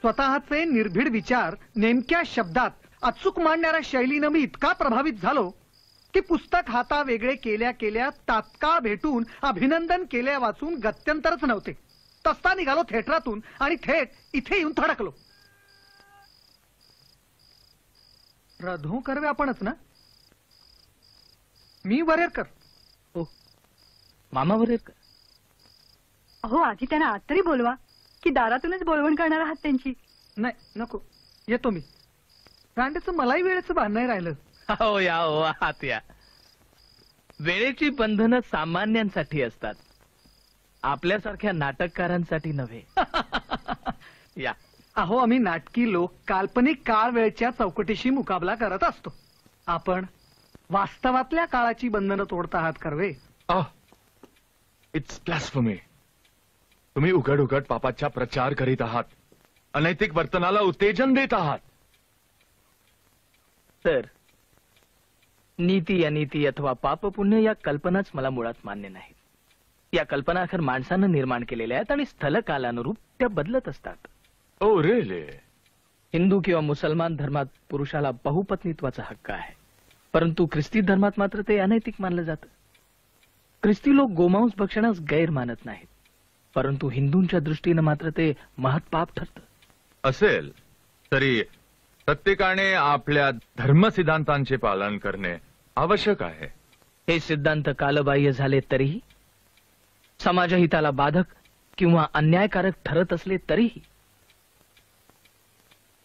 स्वतःचे निर्भीड विचार नेमक्या शब्दात अचूक मांडणाऱ्या शैलीनं मी इतका प्रभावित झालो की पुस्तक हाता वेगळे केल्या केल्या तात्काळ भेटून अभिनंदन केल्या वाचून गत्यंतरच नव्हते. तस्ता निघालो थिएटरातून आणि थेट इथे येऊन थडकलो. रधो कर्वे आपणच ना? मी वरेरकर. हो, मामा वरेरकर. अहो, आधी त्यांना आत तरी बोलवा की दारातूनच बोलवण करणार आहात त्यांची. नाही, नको, येतो मी. रांडेचं मलाही वेळेचं भान नाही राहिलं. हो या, हो आत या. वेळेची बंधनं सामान्यांसाठी असतात, आपल्यासारख्या नाटककारांसाठी नव्हे. या. अहो, आम्ही नाटकी लोक काल्पनिक काळ वेळच्या चौकटीशी मुकाबला करत असतो. आपण वास्तवातल्या काळाची बंधनं तोडत आहात कर्वे. It's blasphemy. तुम्ही उघड उघड पापाचा प्रचार करीत आहात, अनैतिक वर्तनाला उत्तेजन देत आहात. तर नीती अनीती अथवा पाप पुण्य या कल्पनाच मला मुळात मान्य नाहीत. या कल्पना अखेर माणसानं निर्माण केलेल्या आहेत आणि स्थलकालानुरूप त्या बदलत असतात. Oh really? हिंदू किंवा मुसलमान धर्मात पुरुषाला बहुपत्नीत्वाचा हक्क आहे, परंतु ख्रिस्ती धर्मात मात्र ते अनैतिक मानलं जातं. ख्रिस्ती लोक गोमांस भक्षणास गैर मानत नाहीत, परंतु हिंदूंच्या दृष्टीनं मात्र ते महत्पाप ठरतं. असेल तरी प्रत्येकाने आपल्या धर्मसिद्धांतांचे पालन करणे आवश्यक आहे. हे सिद्धांत कालबाह्य झाले तरीही, समाजहिताला बाधक किंवा अन्यायकारक ठरत असले तरीही,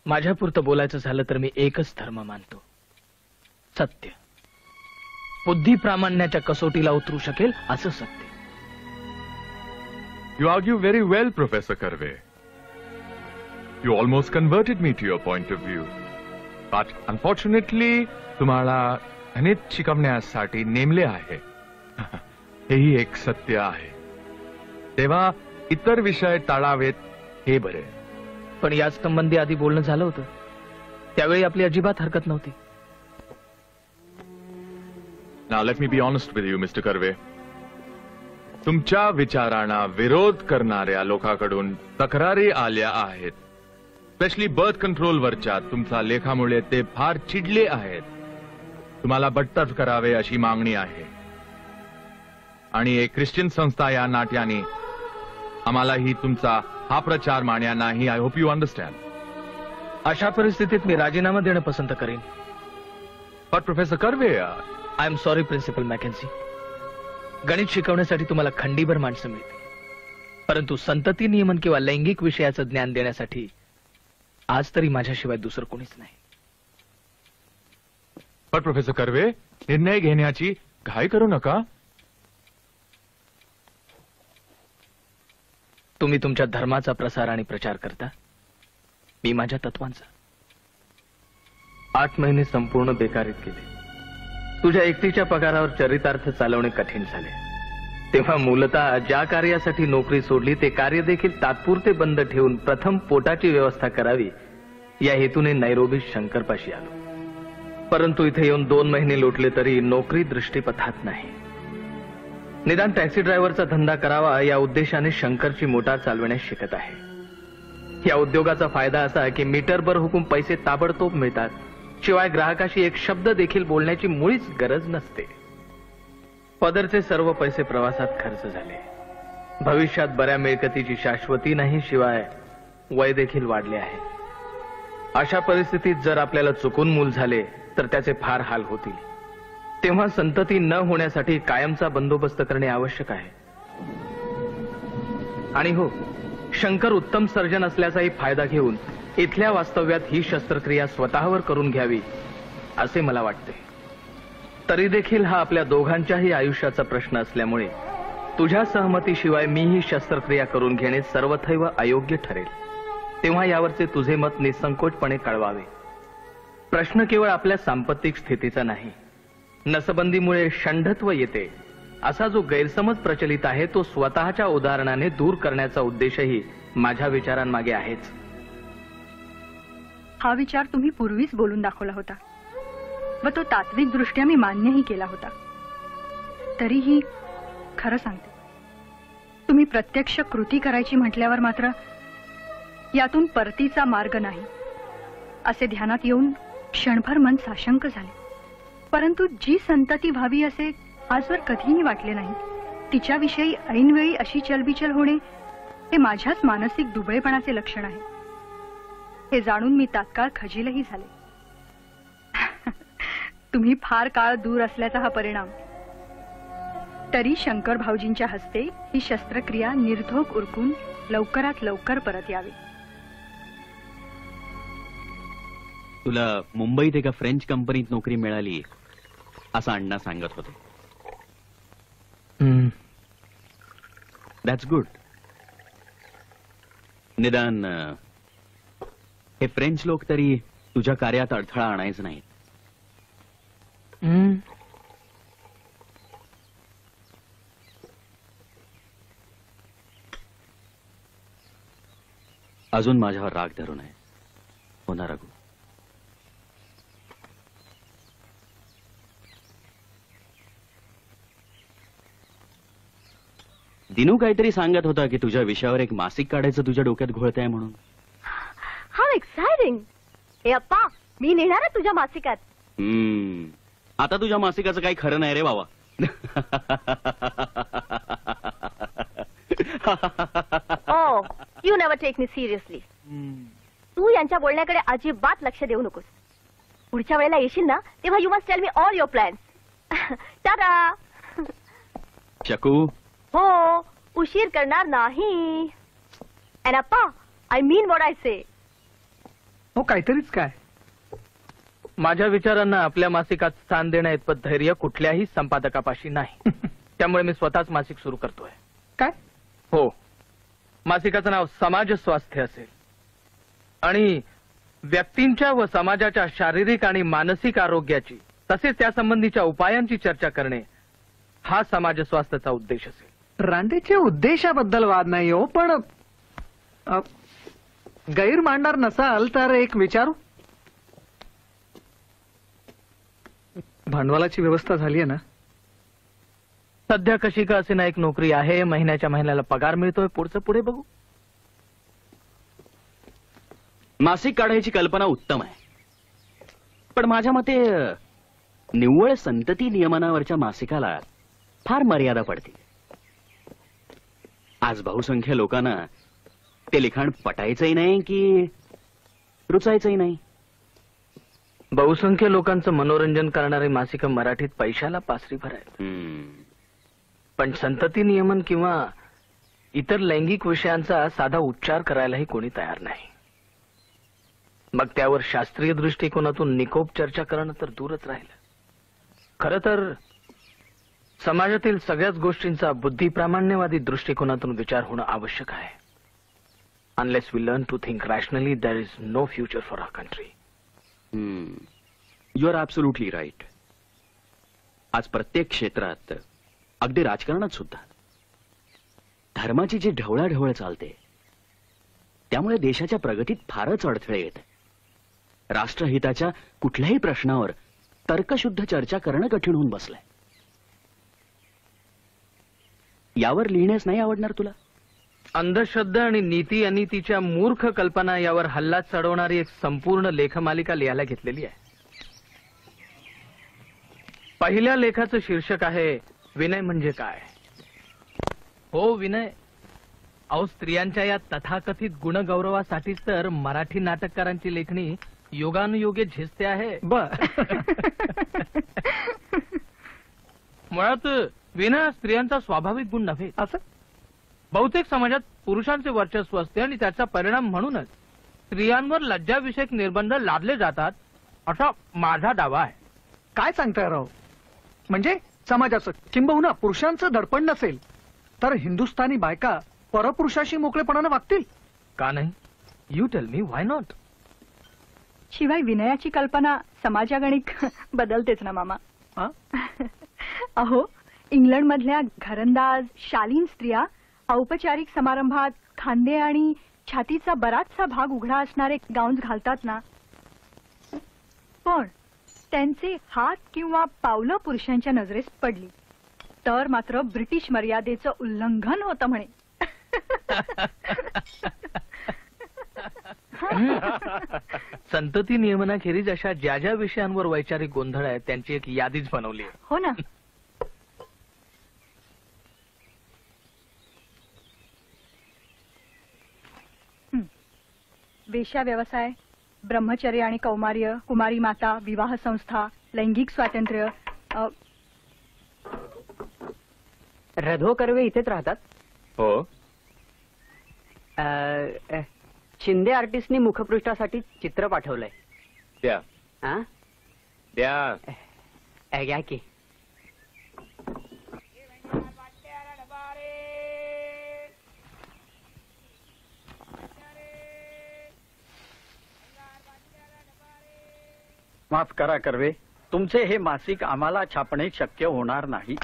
माझ्यापुरतं बोलायचं झालं तर मी एकच धर्म मानतो, सत्य. बुद्धी प्रामाण्याच्या कसोटीला उतरू शकेल असं सत्य. You argue very well, Professor Karve. You almost converted me to your point of view. But unfortunately, तुम्हाला गणित शिकवण्यासाठी नेमले आहे. हेही एक सत्य आहे. तेव्हा इतर विषय टाळावेत हे बरे. पण याच संबंधी आधी बोलणं झालं होतं, त्यावेळी आपली अजिबात हरकत नव्हती. Now let me be honest with you, Mr. Karve. तुमच्या विचारांना विरोध करणाऱ्या लोकांकडून तक्रारी आल्या आहेत. स्पेशली बर्थ कंट्रोलवरच्या तुमच्या लेखामुळे ते फार चिडले आहेत. तुम्हाला बडतर्फ करावे अशी मागणी आहे. आणि एक ख्रिश्चन संस्था या नाट्याने आम्हालाही तुमचा हा प्रचार मान्य नाही. I hope you understand. अशा परिस्थितीत मी राजीनामा देणं पसंत करेन. पण professor Karve, I am sorry principal Mackenzie. गणित शिकवण्यासाठी तुम्हाला खंडीभर माणसं मिळते, परंतु संतती नियमन किंवा लैंगिक विषयाचं ज्ञान देण्यासाठी आज तरी माझ्याशिवाय दुसरं कोणीच नाही. पण प्रोफेसर कर्वे, निर्णय घेण्याची घाई करू नका. तुम्ही तुमच्या धर्माचा प्रसार आणि प्रचार करता, मी माझ्या तत्वांचा. 8 महिने संपूर्ण बेकारीत गेले. तुझ्या एकटीच्या पगारावर चरितार्थ चालवणे कठीण झाले. तेव्हा मूलतः ज्या कार्यासाठी नोकरी सोडली ते कार्य देखील तात्पुरते बंद ठेवून प्रथम पोटाची व्यवस्था करावी या हेतूने नैरोबी शंकरपाशी आलो. परंतु इथे येऊन 2 महिने लोटले तरी नोकरी दृष्टीपथात नाही. निदान टॅक्सी ड्रायव्हरचा धंदा करावा या उद्देशाने शंकरची मोटार चालवण्यास शिकत आहे. या उद्योगाचा फायदा असा की मीटरभर हुकूम पैसे ताबडतोब मिळतात, शिवाय ग्राहकाशी एक शब्द देखील बोलण्याची मुळीच गरज नसते. पदरचे सर्व पैसे प्रवासात खर्च झाले. भविष्यात बऱ्या मिळकतीची शाश्वती नाही, शिवाय वय देखील वाढले आहे. अशा परिस्थितीत जर आपल्याला चुकून मूल झाले तर त्याचे फार हाल होतील. तेव्हा संतती न होण्यासाठी कायमचा बंदोबस्त करणे आवश्यक आहे. आणि हो, शंकर उत्तम सर्जन असल्याचाही फायदा घेऊन इथल्या वास्तव्यात ही शस्त्रक्रिया स्वतःवर करून घ्यावी असे मला वाटते. तरी देखील हा आपल्या दोघांच्याही आयुष्याचा प्रश्न असल्यामुळे तुझ्या सहमतीशिवाय मी ही शस्त्रक्रिया करून घेणे सर्वथैव अयोग्य ठरेल. तेव्हा यावरचे तुझे मत निसंकोचपणे कळवावे. प्रश्न केवळ आपल्या सांपत्तिक स्थितीचा नाही. नसबंदीमुळे षंढत्व येते असा जो गैरसमज प्रचलित आहे तो स्वतःच्या उदाहरणाने दूर करण्याचा उद्देशही माझ्या विचारांमागे आहेच. हा विचार तुम्ही पूर्वीच बोलून दाखवला होता व तो तात्विक दृष्ट्या मी मान्यही केला होता. तरीही खरं सांगते, तुम्ही प्रत्यक्ष कृती करायची म्हटल्यावर मात्र यातून परतीचा मार्ग नाही असे ध्यानात येऊन क्षणभर मन साशंक झाले. परंतु जी संतती व्हावी असे आजवर कधीही वाटले नाही, तिच्याविषयी ऐनवेळी अशी चलबिचल होणे हे माझ्याच मानसिक दुबळेपणाचे लक्षण आहे. हे जाणून मी तात्काळ खजीलही झाले. तुम्ही फार काळ दूर असल्याचा हा परिणाम. तरी शंकर भाऊजींच्या हस्ते ही शस्त्रक्रिया निर्धोक उरकून लवकरात लवकर परत यावी. तुला मुंबईत एका फ्रेंच कंपनीत नोकरी मिळाली असं अण्णा सांगत होते. That's good. निदान हे फ्रेंच लोक तरी तुझ्या कार्यात अडथळा आणायचं नाही. अजून माझ्यावर राग धरू नये. हो ना रघु? दिनू काहीतरी सांगत होता की तुझ्या विषयावर एक मासिक काढायचं तुझ्या डोक्यात घोळतंय म्हणून. How exciting. हे अप्पा, मी नेणार आहे तुझ्या मासिकात. आता तुझ्या मासिकाचं काही खरं नाही रे बाबा. Oh, you never take me seriously. तू यांच्या बोलण्याकडे अजिबात लक्ष देऊ नकोस. पुढच्या वेळेला येशील ना, तेव्हा you must tell me all your plans. Tata. चकू. हो, उशीर करणार नाही. And Appa, I mean what I say. हो, काहीतरीच काय. माझ्या विचारांना आपल्या मासिकात स्थान देण्या इतपत धैर्य कुठल्याही संपादकापाशी नाही. त्यामुळे मी स्वतःच मासिक सुरू करतोय. काय? हो, मासिकाचं नाव समाज स्वास्थ्य असेल आणि व्यक्तींच्या व समाजाच्या शारीरिक आणि मानसिक आरोग्याची तसेच त्यासंबंधीच्या उपायांची चर्चा करणे हा समाज स्वास्थ्याचा उद्देश असेल. रांडेच्या उद्देशाबद्दल वाद नाही हो, पण गैर मांडणार नसाल तर एक विचारू. भांडवलाची व्यवस्था झाली आहे ना? सध्या कशी का असे ना एक नोकरी आहे, महिन्याच्या महिन्याला पगार मिळतोय. पुढचं पुढे बघू. मासिक काढायची कल्पना उत्तम आहे, पण माझ्या मते निव्वळ संतती नियमनावरच्या मासिकाला फार मर्यादा पडते. आज बहुसंख्य लोकांना ते लिखाण पटायचंही नाही की रुचायचंही नाही. बहुसंख्य लोकांचं मनोरंजन करणारी मासिकं मराठीत पैशाला पासरीभर आहेत. पण संतती नियमन किंवा इतर लैंगिक विषयांचा साधा उच्चार करायलाही कोणी तयार नाही. मग त्यावर शास्त्रीय दृष्टिकोनातून निकोप चर्चा करणं तर दूरच राहिलं. खरं तर समाजातील सगळ्याच गोष्टींचा बुद्धिप्रामाण्यवादी दृष्टिकोनातून विचार होणं आवश्यक आहे. Unless we learn to think rationally, there is no future for our country. You are absolutely right. आज प्रत्येक क्षेत्रात, अगदी राजकारणात सुद्धा धर्माची जी ढवळाढवळ चालते त्यामुळे देशाच्या प्रगतीत फारच अडथळे येत. राष्ट्रहिताच्या कुठल्याही प्रश्नावर तर्कशुद्ध चर्चा करणं कठीण होऊन बसलंय. यावर लिहिण्यास नाही आवडणार तुला? अंधश्रद्धा आणि नीती अनितीच्या मूर्ख कल्पना यावर हल्ला चढवणारी एक संपूर्ण लेखमालिका लिहायला घेतलेली आहे. पहिल्या लेखाचं शीर्षक आहे विनय म्हणजे काय. हो, विनय. अहो, स्त्रियांच्या या तथाकथित गुणगौरवासाठीच तर मराठी नाटककारांची लेखणी योगानुयोगे झेजते आहे. मुळात विनय हा स्त्रियांचा स्वाभाविक गुण नव्हे. असं बहुतेक समाजात पुरुषांचे वर्चस्व असते आणि त्याचा परिणाम म्हणूनच स्त्रियांवर लज्जाविषयक निर्बंध लादले जातात असा माझा दावा आहे. काय सांगताय राव? म्हणजे समाजाचं किंबहुना पुरुषांचं दडपण नसेल तर हिंदुस्थानी बायका परपुरुषाशी मोकळेपणानं वागतील का नाही? You tell me, why not? शिवाय विनयाची कल्पना समाजागणिक बदलतेच ना मामा. अहो, इंग्लंडमधल्या घरंदाज शालीन स्त्रिया औपचारिक समारंभात खांदे आणि छातीचा बराचसा भाग उघडा असणारे गाऊन्स घालतात ना, पण त्यांचे हात किंवा पावलं पुरुषांच्या नजरेस पडली तर मात्र ब्रिटिश मर्यादेचं उल्लंघन होतं म्हणे. संतती नियमनाखेरीज अशा ज्या ज्या विषयांवर वैचारिक गोंधळ आहे त्यांची एक यादीच बनवली आहे. हो ना. वेश्या व्यवसाय, ब्रह्मचर्य आणि कौमार्य, कुमारी माता, विवाह संस्था, लैंगिक स्वातंत्र्य. रधो कर्वे इथेच राहतात. हो. शिंदे आर्टिस्टनी मुखपृष्ठासाठी चित्र पाठवलंय. द्या हा? द्या. घ्या की. माफ करा कर्वे, तुमचे हे मासिक आम्हाला छापणे शक्य होणार नाही.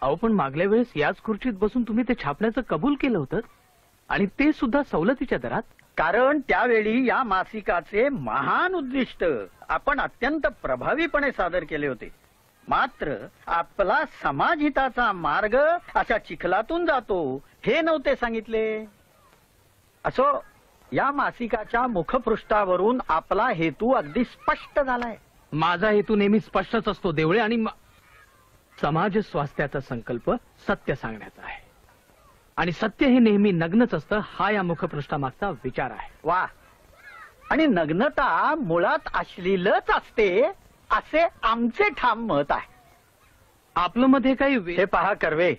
अहो पण मागल्या वेळेस याच खुर्चीत बसून तुम्ही ते छापण्याचं कबूल केलं होतं आणि ते सुद्धा सवलतीच्या दरात. कारण त्यावेळी या मासिकाचे महान उद्दिष्ट आपण अत्यंत प्रभावीपणे सादर केले होते. मात्र आपला समाजहिताचा मार्ग अशा चिखलातून जातो हे नव्हते सांगितले. असो, या मासिकाच्या मुखपृष्ठावरून आपला हेतू अगदी स्पष्ट झालाय. माझा हेतू नेहमी स्पष्टच असतो देवळे, आणि समाज स्वास्थ्याचा संकल्प सत्य सांगण्याचा आहे. आणि सत्य हे नेहमी नग्नच असतं, हा या मुखपृष्ठामागचा विचार आहे. वा. आणि नग्नता मुळात अश्लीलच असते असे आमचे ठाम मत आहे. आपलं मध्ये काही हे पहा कर्वे,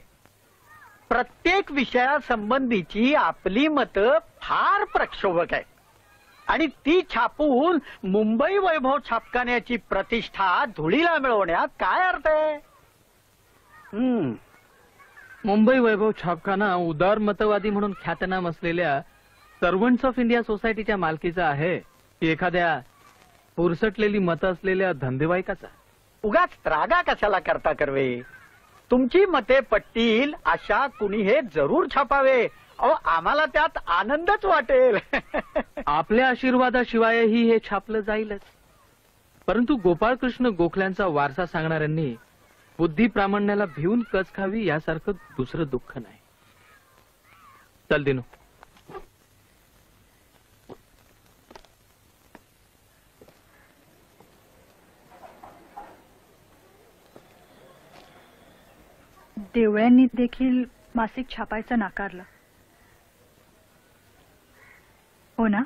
प्रत्येक विषयासंबंधीची आपली मतं फार प्रक्षोभक आहे आणि ती छापून मुंबई वैभव छापखान्याची प्रतिष्ठा धुळीला मिळवण्यात काय अर्थ आहे? मुंबई वैभव छापखाना उदार मतवादी म्हणून ख्यातनाम असलेल्या सर्वंट्स ऑफ इंडिया सोसायटीच्या मालकीचा आहे की एखाद्या पुरसटलेली मतं असलेल्या धंदेवाईकाचा? उगाच त्रागा कशाला करता कर्वे? तुमची मते पटतील अशा कुणी हे जरूर छापावे. अहो, आम्हाला त्यात आनंदच वाटेल. आपल्या आशीर्वादाशिवायही हे छापलं जाईलच. परंतु गोपाळकृष्ण गोखल्यांचा वारसा सांगणाऱ्यांनी बुद्धी प्रामाण्याला भिवून कच खावी यासारखं दुसरं दुःख नाही. चल दिनू. देवळ्यांनी देखील मासिक छापायचं नाकारलं, हो ना?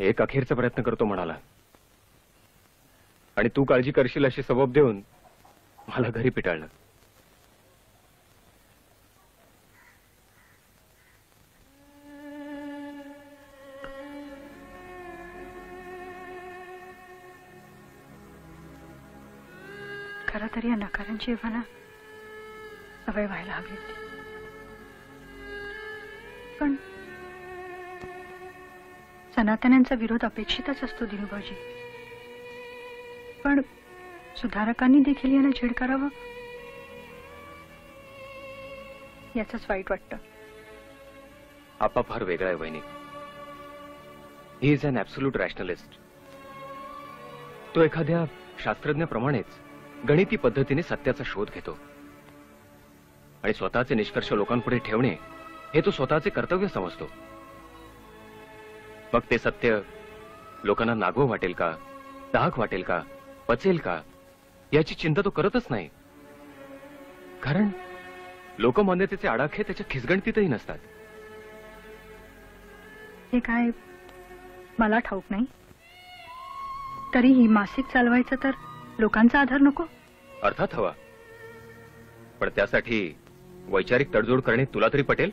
एक अखेरचा प्रयत्न करतो म्हणाला आणि तू काळजी करशील अशी सबब देऊन मला घरी पिटाळलं. खरं तरी या नकारांची एव्हाना सवय व्हायला हवी होती. पण सनातन्यांचा विरोध अपेक्षितच असतो दिनूभाऊजी. पण सुधारकांनी देखील यांना छेड करावं याचंच वाईट वाटतं. आपा फार वेगळा आहे वहिनी. He is an absolute rationalist. तो एखाद्या शास्त्रज्ञाप्रमाणेच गणिती पद्धतीने सत्याचा शोध घेतो आणि स्वतःचे निष्कर्ष लोकांपुढे ठेवणे हे तो स्वतःचे कर्तव्य समजतो. मग ते सत्य लोकांना नागवं वाटेल का, दाहक वाटेल का, पचेल का याची चिंता तो करतच नाही. कारण लोकमान्यतेचे आडाखे त्याच्या खिसगणतीतही नसतात. हे काय मला ठाऊक नाही. तरीही मासिक चालवायचं तर लोकांचा आधार नको? अर्थात हवा, पण त्यासाठी वैचारिक तडजोड करणे तुला तरी पटेल?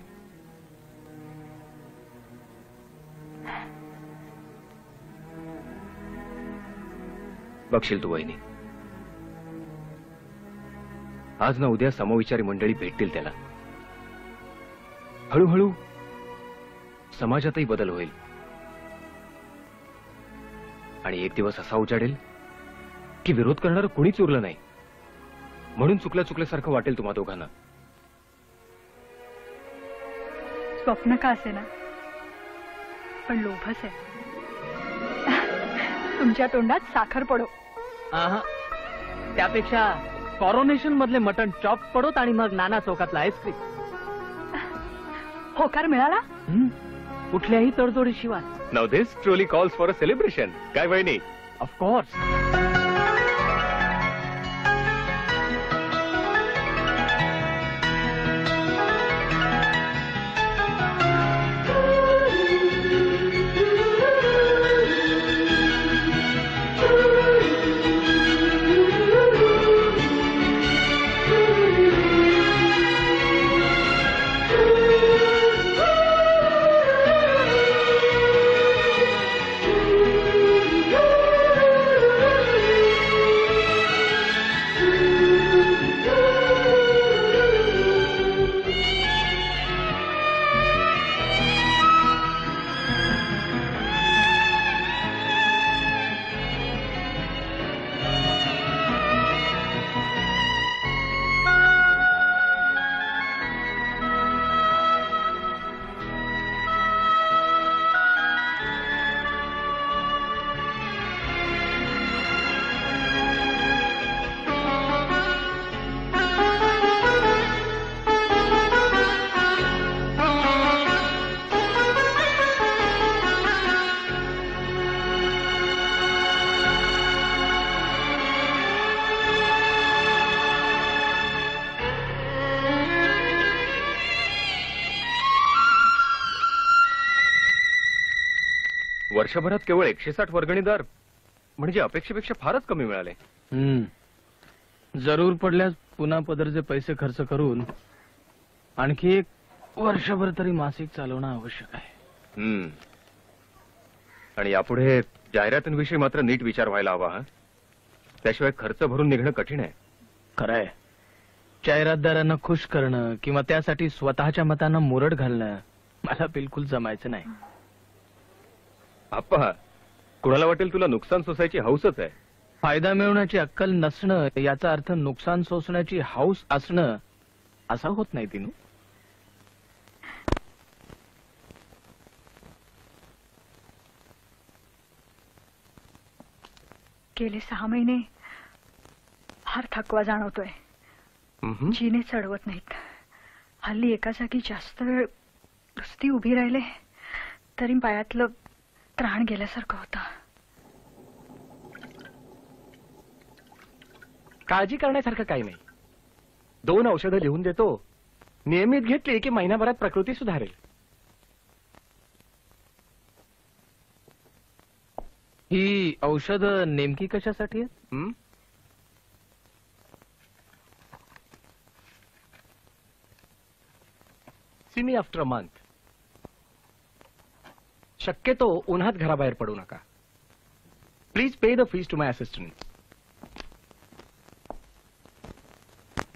बघशील तू वहिनी, आज ना उद्या समविचारी मंडळी भेटतील त्याला. हळूहळू समाजातही बदल होईल आणि एक दिवस असा उजाडेल की विरोध करणारं कुणीच उरलं नाही. म्हणून चुकल्यासारखं वाटेल तुम्हा दोघांना. स्वप्न का असेना, पण लोभच आहे. तुमच्या तोंडात साखर पडो. त्यापेक्षा कॉरोनेशन मधले मटण चॉप पडोत आणि मग नाना चौकातला आईस्क्रीम. होकार मिळाला. कुठल्याही तडजोडीशिवाय. Now this truly calls for a celebration. काय वहिनी? ऑफकोर्स. वर्षभरात केवळ 160 वर्गणी दर म्हणजे अपेक्षेपेक्षा फारच कमी मिळाले. जरूर पडल्यास पुन्हा पदरचे पैसे खर्च करून आणखी एक वर्षभर तरी मासिक चालवणं आवश्यक आहे. आणि यापुढे जाहिरातींविषयी मात्र नीट विचार व्हायला हवा. त्याशिवाय खर्च भरून निघणं कठीण आहे. खरंय. जाहिरातदारांना खुश करणं किंवा त्यासाठी स्वतःच्या मतांना मुरड घालणं मला बिलकुल जमायचं नाही. आप्पा, कुणाला वाटेल तुला नुकसान सोसायची हौसच आहे. फायदा मिळवण्याची अक्कल नसणं याचा अर्थ नुकसान सोसण्याची हौस असणं असा होत नाही. दिनू, गेले 6 महिने फार थकवा जाणवतोय. जीने चढवत नाहीत. हल्ली एका जागी जास्त वेळ नुसती उभी राहिले तरी पायातलं प्राण गेल्यासारखं होतं. काळजी करण्यासारखं काही नाही. 2 औषधं लिहून देतो. नियमित घेतली की महिनाभरात प्रकृती सुधारेल. ही औषध नेमकी कशासाठी आहेत? See me after a month. शक्यतो उन्हात घराबाहेर पडू नका. Please pay the fees to my assistant.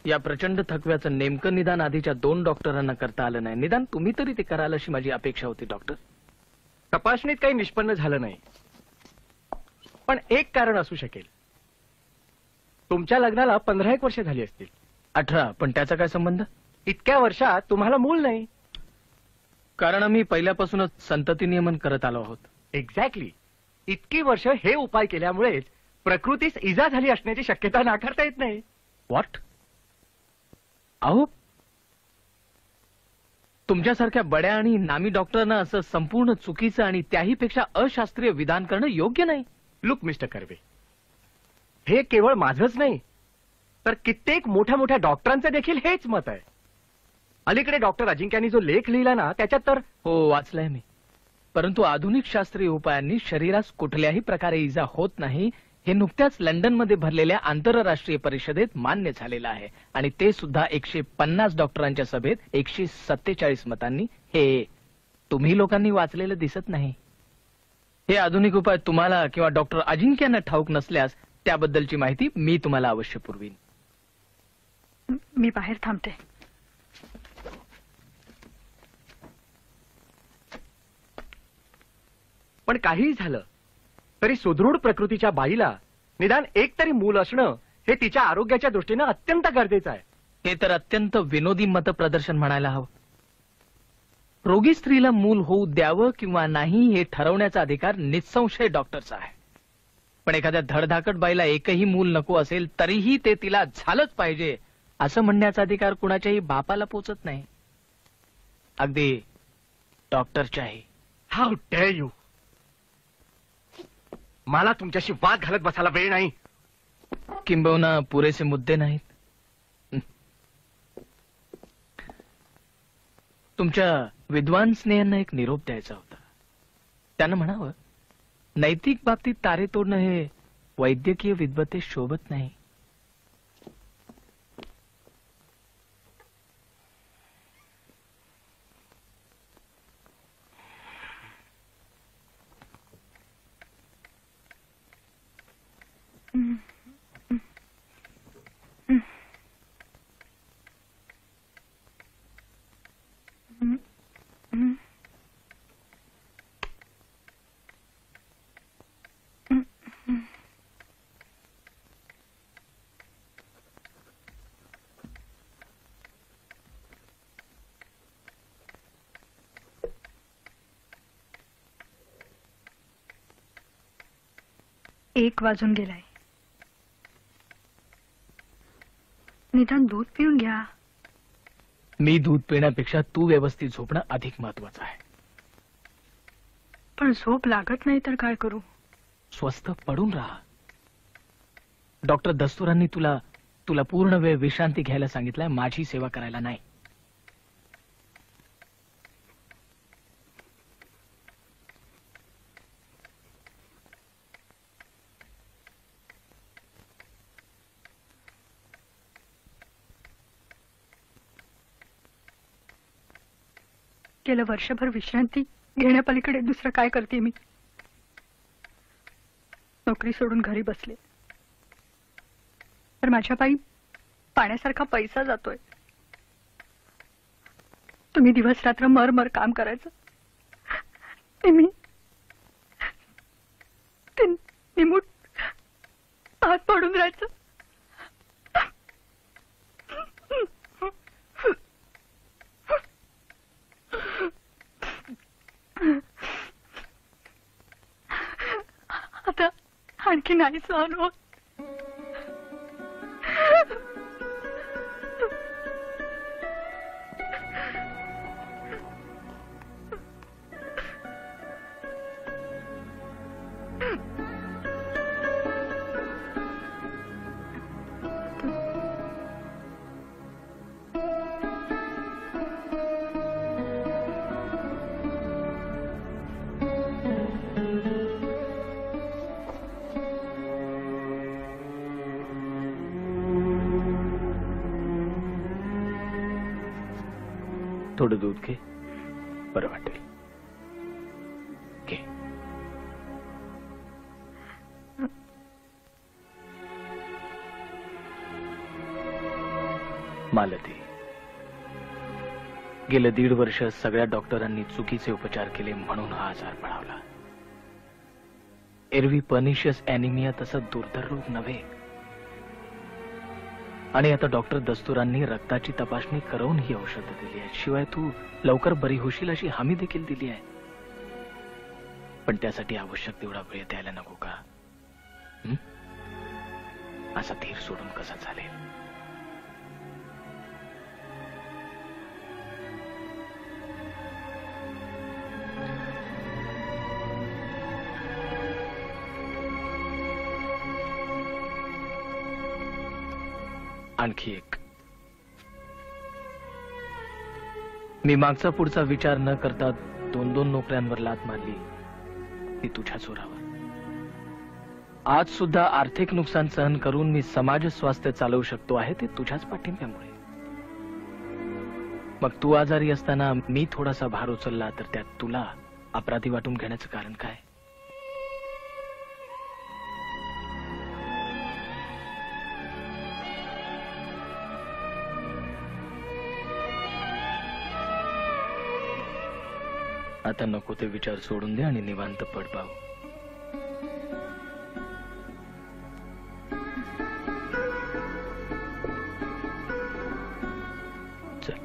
या प्रचंड थकव्याचं नेमकं निदान आधीच्या 2 डॉक्टरांना करता आलं नाही. निदान तुम्ही तरी ते कराल अशी माझी अपेक्षा होती. डॉक्टर, तपासणीत काही निष्पन्न झालं नाही, पण एक कारण असू शकेल. तुमच्या लग्नाला 15 वर्ष झाली असतील. 18. पण त्याचा काय संबंध? इतक्या वर्षात तुम्हाला मूल नाही. कारण आम्ही पहिल्यापासूनच संतती नियमन करत आलो आहोत. एक्झॅक्टली. इतकी वर्ष हे उपाय केल्यामुळेच प्रकृतीस इजा झाली असण्याची शक्यता नाकारता येत नाही. व्हॉट? अहो, तुमच्यासारख्या बड्या आणि नामी डॉक्टरांना असं संपूर्ण चुकीचं आणि त्याहीपेक्षा अशास्त्रीय विधान करणं योग्य नाही. लुक मिस्टर कर्वे, हे केवळ माझंच नाही तर कित्येक मोठ्या मोठ्या डॉक्टरांचं देखील हेच मत आहे. अलीकडे डॉक्टर अजिंक्यांनी जो लेख लिहिला ना त्याच्यात तर. हो, वाचलाय मी. परंतु आधुनिक शास्त्रीय उपायांनी शरीरास कुठल्याही प्रकारे इजा होत नाही हे नुकत्याच लंडनमध्ये भरलेल्या आंतरराष्ट्रीय परिषदेत मान्य झालेलं आहे. आणि ते सुद्धा 150 डॉक्टरांच्या सभेत 147 मतांनी. हे तुम्ही लोकांनी वाचलेलं दिसत नाही. हे आधुनिक उपाय तुम्हाला किंवा डॉक्टर अजिंक्यांना ठाऊक नसल्यास त्याबद्दलची माहिती मी तुम्हाला अवश्य पुरवीन. मी बाहेर थांबते. पण काहीही झालं तरी सुदृढ प्रकृतीच्या बाईला निदान एक तरी मूल असणं हे तिच्या आरोग्याच्या दृष्टीनं अत्यंत गरजेचं आहे. हे तर अत्यंत विनोदी मतप्रदर्शन म्हणायला हवं. रोगी स्त्रीला मूल होऊ द्यावं किंवा नाही हे ठरवण्याचा अधिकार निसंशय डॉक्टरचा आहे. पण एखाद्या धडधाकट बाईला एकही मूल नको असेल तरीही ते तिला झालंच पाहिजे असं म्हणण्याचा अधिकार कुणाच्याही बापाला पोचत नाही, अगदी डॉक्टरच्याही. How dare you. मला तुमच्याशी वाद घालत बसायला वेळ नाही. किंबहुना पुरेसे मुद्दे नाहीत. तुमच्या विद्वान स्नेहांना एक निरोप द्यायचा होता. त्यांना म्हणावं, नैतिक बाबतीत तारे तोडणं हे वैद्यकीय विद्वत्तेत शोभत नाही. एक वाजून गेलाय. निदान दूध पिऊन घ्या. मी दूध पिण्यापेक्षा तू व्यवस्थित झोपणं अधिक महत्वाचं आहे. पण झोप लागत नाही तर काय करू? स्वस्थ पडून राहा. डॉक्टर दस्तुरांनी तुला पूर्ण वेळ विश्रांती घ्यायला सांगितलंय, माझी सेवा करायला नाही. गेलं वर्षभर विश्रांती घेण्यापलीकडे दुसरं काय करते मी? नोकरी सोडून घरी बसले तर माझ्या पायी पाण्यासारखा पैसा जातोय. तुम्ही दिवस रात्र मर काम करायचं, ते निमूट हात पडून राहायचं. आता आणखी नाही सहन होत. थोडं दूध घे, बरं वाटेल. घे. मालती, गेलं 1.5 वर्ष सगळ्या डॉक्टरांनी चुकीचे उपचार केले म्हणून हा आजार बळावला. एरवी पर्निशियस अॅनिमिया तसा दुर्धर रोग नव्हे. आणि आता डॉक्टर दस्तुरांनी रक्ताची तपासणी करून ही औषधं दिली आहेत. शिवाय तू लवकर बरी होशील अशी हमी देखील दिली आहे. पण त्यासाठी आवश्यक तेवढा वेळ द्यायला नको का? असा धीर सोडून कसा चालेल? आणखी एक. मी मागचा पुढचा विचार न करता 2-2 नोकऱ्यांवर लात मारली ती तुझ्या जोरावर. आज सुद्धा आर्थिक नुकसान सहन करून मी समाज स्वास्थ्य चालवू शकतो आहे ते तुझ्याच पाठिंब्यामुळे. मग तू आजारी असताना मी थोडासा भार उचलला तर त्यात तुला अपराधी वाटून घेण्याचं कारण काय? आता नको ते विचार सोडून दे आणि निवांत पड पाहू. चल.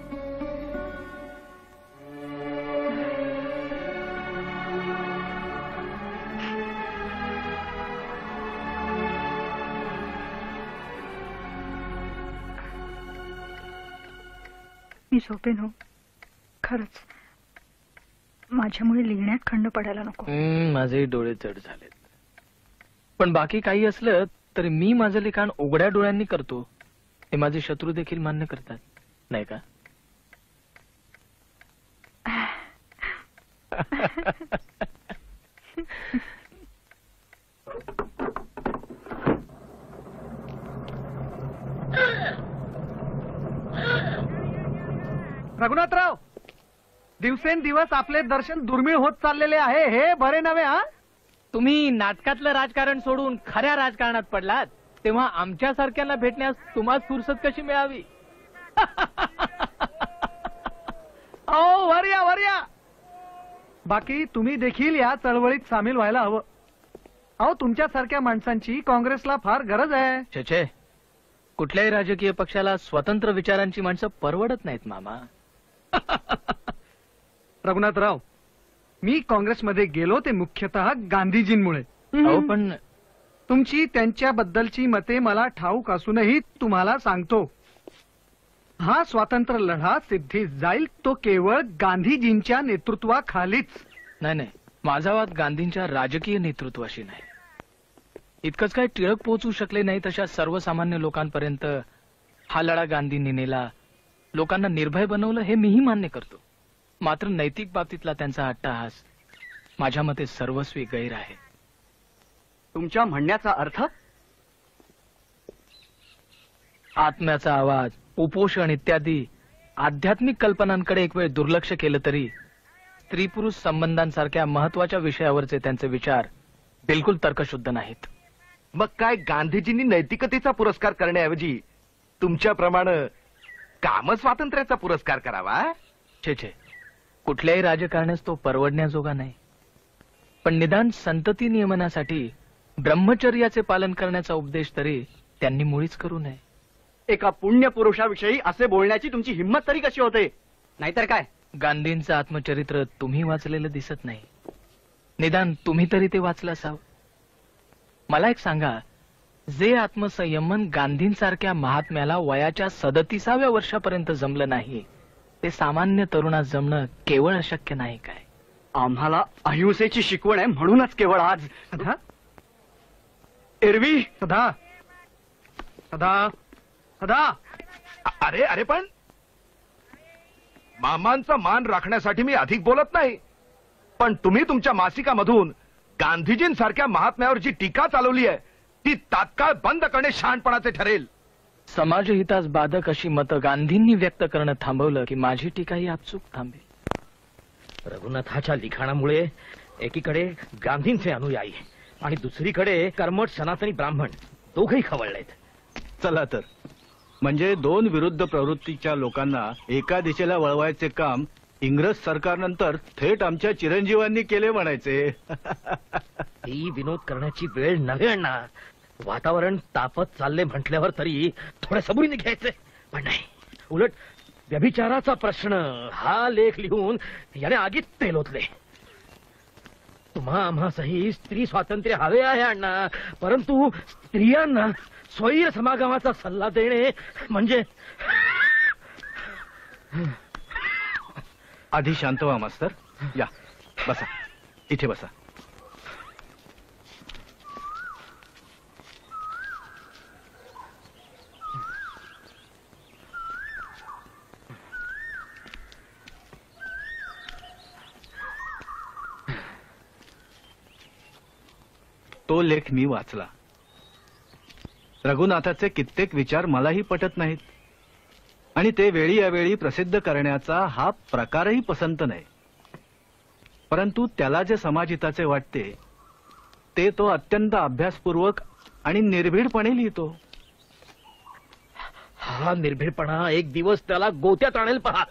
झोपेन हो. खरंच माझ्यामुळे लिहिण्यात खंड पडायला नको. माझे डोळे जड झालेत. पण बाकी काही असलं तरी मी माझं लिखाण उघड्या डोळ्यांनी करतो हे माझे शत्रू देखील मान्य करतात, नाही का? रघुनाथराव, दिवसेंदिवस आपले दर्शन दुर्मिळ होत चाललेले आहे, हे बरे नव्हे. हा, तुम्ही नाटकातलं राजकारण सोडून खऱ्या राजकारणात पडलात तेव्हा आमच्यासारख्यांना भेटण्यास तुम्हाला फुरसत कशी मिळावी? अहो, वर या, वर या. बाकी तुम्ही देखील या चळवळीत सामील व्हायला हवं. अहो, तुमच्यासारख्या माणसांची काँग्रेसला फार गरज आहे. छे, कुठल्याही राजकीय पक्षाला स्वतंत्र विचारांची माणसं परवडत नाहीत मामा. रघुनाथराव, मी काँग्रेसमध्ये गेलो ते मुख्यतः गांधीजींमुळे. अहो, पण तुमची त्यांच्याबद्दलची मते मला ठाऊक असूनही तुम्हाला सांगतो, हा स्वातंत्र्य लढा सिद्धीस जाईल तो केवळ गांधीजींच्या नेतृत्वाखालीच. नाही, माझा वाद गांधींच्या राजकीय नेतृत्वाशी नाही. इतकंच काय टिळक पोहोचू शकले नाही तशा सर्वसामान्य लोकांपर्यंत हा लढा गांधींनी नेला, लोकांना निर्भय बनवलं, हे मीही मान्य करतो. मात्र नैतिक बाबतीतला त्यांचा अट्टहास माझ्या मते सर्वस्वी गैर आहे. तुमच्या म्हणण्याचा अर्थ? आत्म्याचा आवाज, उपोषण इत्यादी आध्यात्मिक कल्पनांकडे एक वेळ दुर्लक्ष केलं तरी स्त्री पुरुष संबंधांसारख्या महत्वाच्या विषयावरचे त्यांचे विचार बिलकुल तर्कशुद्ध नाहीत. मग काय गांधीजींनी नैतिकतेचा पुरस्कार करण्याऐवजी तुमच्याप्रमाणे काम स्वातंत्र्याचा पुरस्कार करावा? छे, कुठल्याही राजकारण्यास तो परवडण्याजोगा नाही. पण निदान संतती नियमनासाठी ब्रह्मचर्याचे पालन करण्याचा उपदेश तरी त्यांनी मुळीच करू नये. एका पुण्य पुरुषाविषयी असे बोलण्याची तुमची हिंमत तरी कशी होते? नाहीतर काय, गांधींचं आत्मचरित्र तुम्ही वाचलेलं दिसत नाही. निदान तुम्ही तरी ते वाचलं असावं. मला एक सांगा, जे आत्मसंयमन गांधींसारख्या महात्म्याला वयाच्या 37व्या वर्षापर्यंत जमलं नाही, ते सामान्य तरुणास जमणं केवळ अशक्य नाही काय? आम्हाला अहिंसेची शिकवण आहे म्हणूनच केवळ आज. एरवी सदा सदा सदा अरे पण मामांचा मान राखण्यासाठी मी अधिक बोलत नाही, पण तुम्ही तुमच्या मासिकामधून गांधीजींसारख्या महात्म्यावर जी टीका चालवली आहे ती तात्काळ बंद करणे शहाणपणाचे ठरेल. समाजहितास बाधक अशी मतं गांधींनी व्यक्त करणं थांबवलं की माझी टीकाही आपसूक थांबेल. रघुनाथाच्या लिखाणामुळे एकीकडे गांधींचे अनुयायी आणि दुसरीकडे कर्मठ सनातनी ब्राह्मण दोघही खवळलेत. चला तर, म्हणजे दोन विरुद्ध प्रवृत्तीच्या लोकांना एका दिशेला वळवायचे काम इंग्रज सरकारनंतर थेट आमच्या चिरंजीवांनी केले म्हणायचे. ही विनोद करण्याची वेळ नव्हे अण्णा. वातावरण तापत चालले म्हटल्यावर तरी थोड्या सबुरीने घ्यायचे, पण नाही, उलट व्यभिचाराचा प्रश्न हा लेख लिहून याने आगीत तेल ओतले. तुम्हा आम्हासही स्त्री स्वातंत्र्य हवे आहे अण्णा, परंतु स्त्रियांना स्वैर समागमाचा सल्ला देणे म्हणजे. आधी शांत व्हा मास्तर. या बसा, इथे बसा. तो लेख मी वाचला. रघुनाथाचे कित्येक विचार मलाही पटत नाहीत आणि ते वेळी अवेळी प्रसिद्ध करण्याचा हा प्रकारही पसंत नाही. परंतु त्याला जे समाजहिताचे वाटते ते तो अत्यंत अभ्यासपूर्वक आणि निर्भीडपणे लिहितो. हा निर्भीडपणा एक दिवस त्याला गोत्यात आणेल पहा.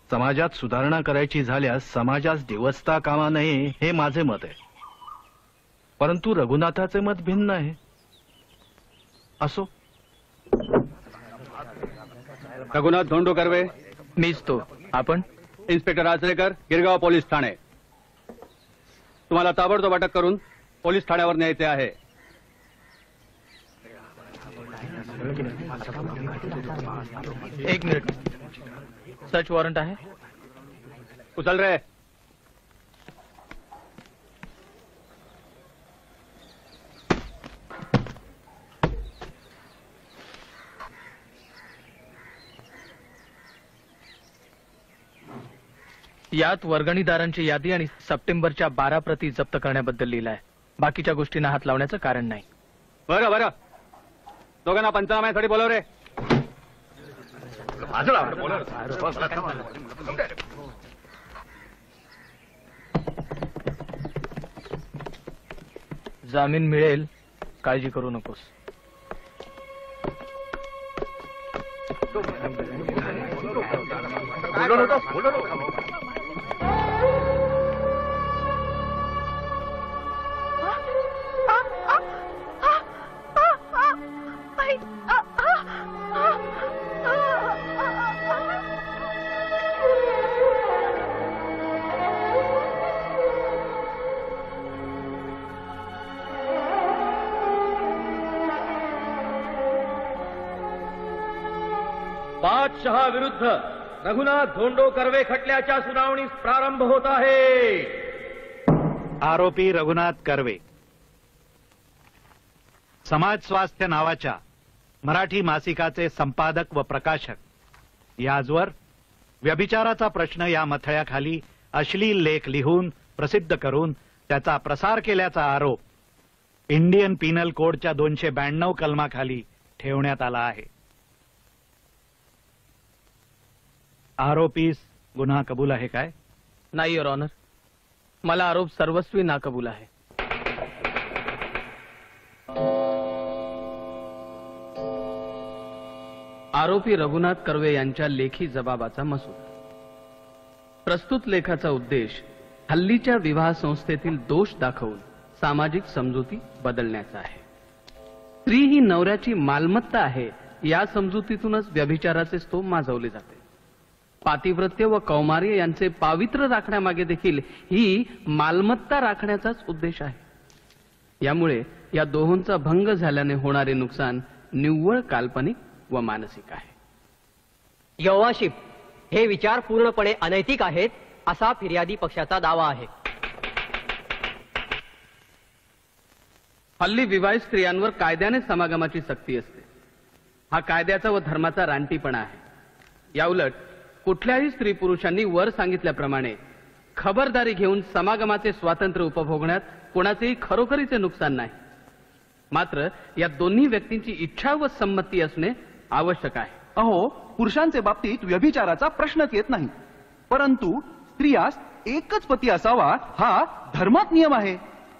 समाजात सुधारणा करायची झाल्यास समाजास डिवचता कामा नये हे माझे मत आहे. परंतु रघुनाथाचे मत भिन्न आहे. असो. रघुनाथ धोंडो कर्वे. मीच तो. आपण? Inspector Achrekar, Girgaon police Thane. तुम्हाला ताबडतोब अटक करून पोलीस ठाण्यावर न्यायचे आहे. एक मिनिट, सर्च वॉरंट आहे. उचल रे. यात वर्गणीदारांची यादी आणि सप्टेंबरच्या 12 प्रती जप्त करण्याबद्दल लिहिलंय. बाकीच्या गोष्टींना हात लावण्याचं कारण नाही. बरं बरं, दोघांना पंचनाम्यासाठी बोलव रे. जामीन मिळेल, काळजी करू नकोस. बादशहा विरुद्ध रघुनाथ धोंडो कर्वे खटल्याच्या सुनावणीस प्रारंभ होत आहे. आरोपी रघुनाथ कर्वे समाज स्वास्थ्य नावाच्या मराठी मासिकाचे संपादक व प्रकाशक. याचवर व्यभिचाराचा प्रश्न या मथळ्याखाली अश्लील लेख लिहून प्रसिद्ध करून त्याचा प्रसार केल्याचा आरोप इंडियन पिनल कोडच्या 292 कलमाखाली ठेवण्यात आला आहे. आरोपीस गुन्हा कबूल आहे काय? नाही युअर ऑनर, मला आरोप सर्वस्वी नाकबूल आहे. आरोपी रघुनाथ कर्वे यांच्या लेखी जबाबाचा मसूद. प्रस्तुत लेखाचा उद्देश हल्लीच्या विवाह संस्थेतील दोष दाखवून सामाजिक समजुती बदलण्याचा आहे. स्त्री ही नवऱ्याची मालमत्ता आहे या समजुतीतूनच व्यभिचाराचे स्तोम माजवले जाते. पातिव्रत्य व कौमार्य यांचे पावित्र्य राखण्यामागे देखील ही मालमत्ता राखण्याचाच उद्देश आहे. यामुळे या दोहोंचा भंग झाल्याने होणारे नुकसान निव्वळ काल्पनिक व मानसिक आहे. यौवाशिप हे विचार पूर्णपणे अनैतिक आहेत असा फिर्यादी पक्षाचा दावा आहे. हल्ली विवाहित स्त्रियांवर कायद्याने समागमाची सक्ती असते. हा कायद्याचा व धर्माचा रानटीपणा आहे. याउलट कुठल्याही स्त्री पुरुषांनी वर सांगितल्याप्रमाणे खबरदारी घेऊन समागमाचे स्वातंत्र्य उपभोगण्यात कोणाचेही खरोखरीचे नुकसान नाही. मात्र या दोन्ही व्यक्तींची इच्छा व संमती असणे आवश्यक आहे. अहो, पुरुषांचे बाबतीत व्यभिचाराचा प्रश्नच येत नाही, परंतु स्त्रियास एकच पती असावा हा धर्मात नियम आहे.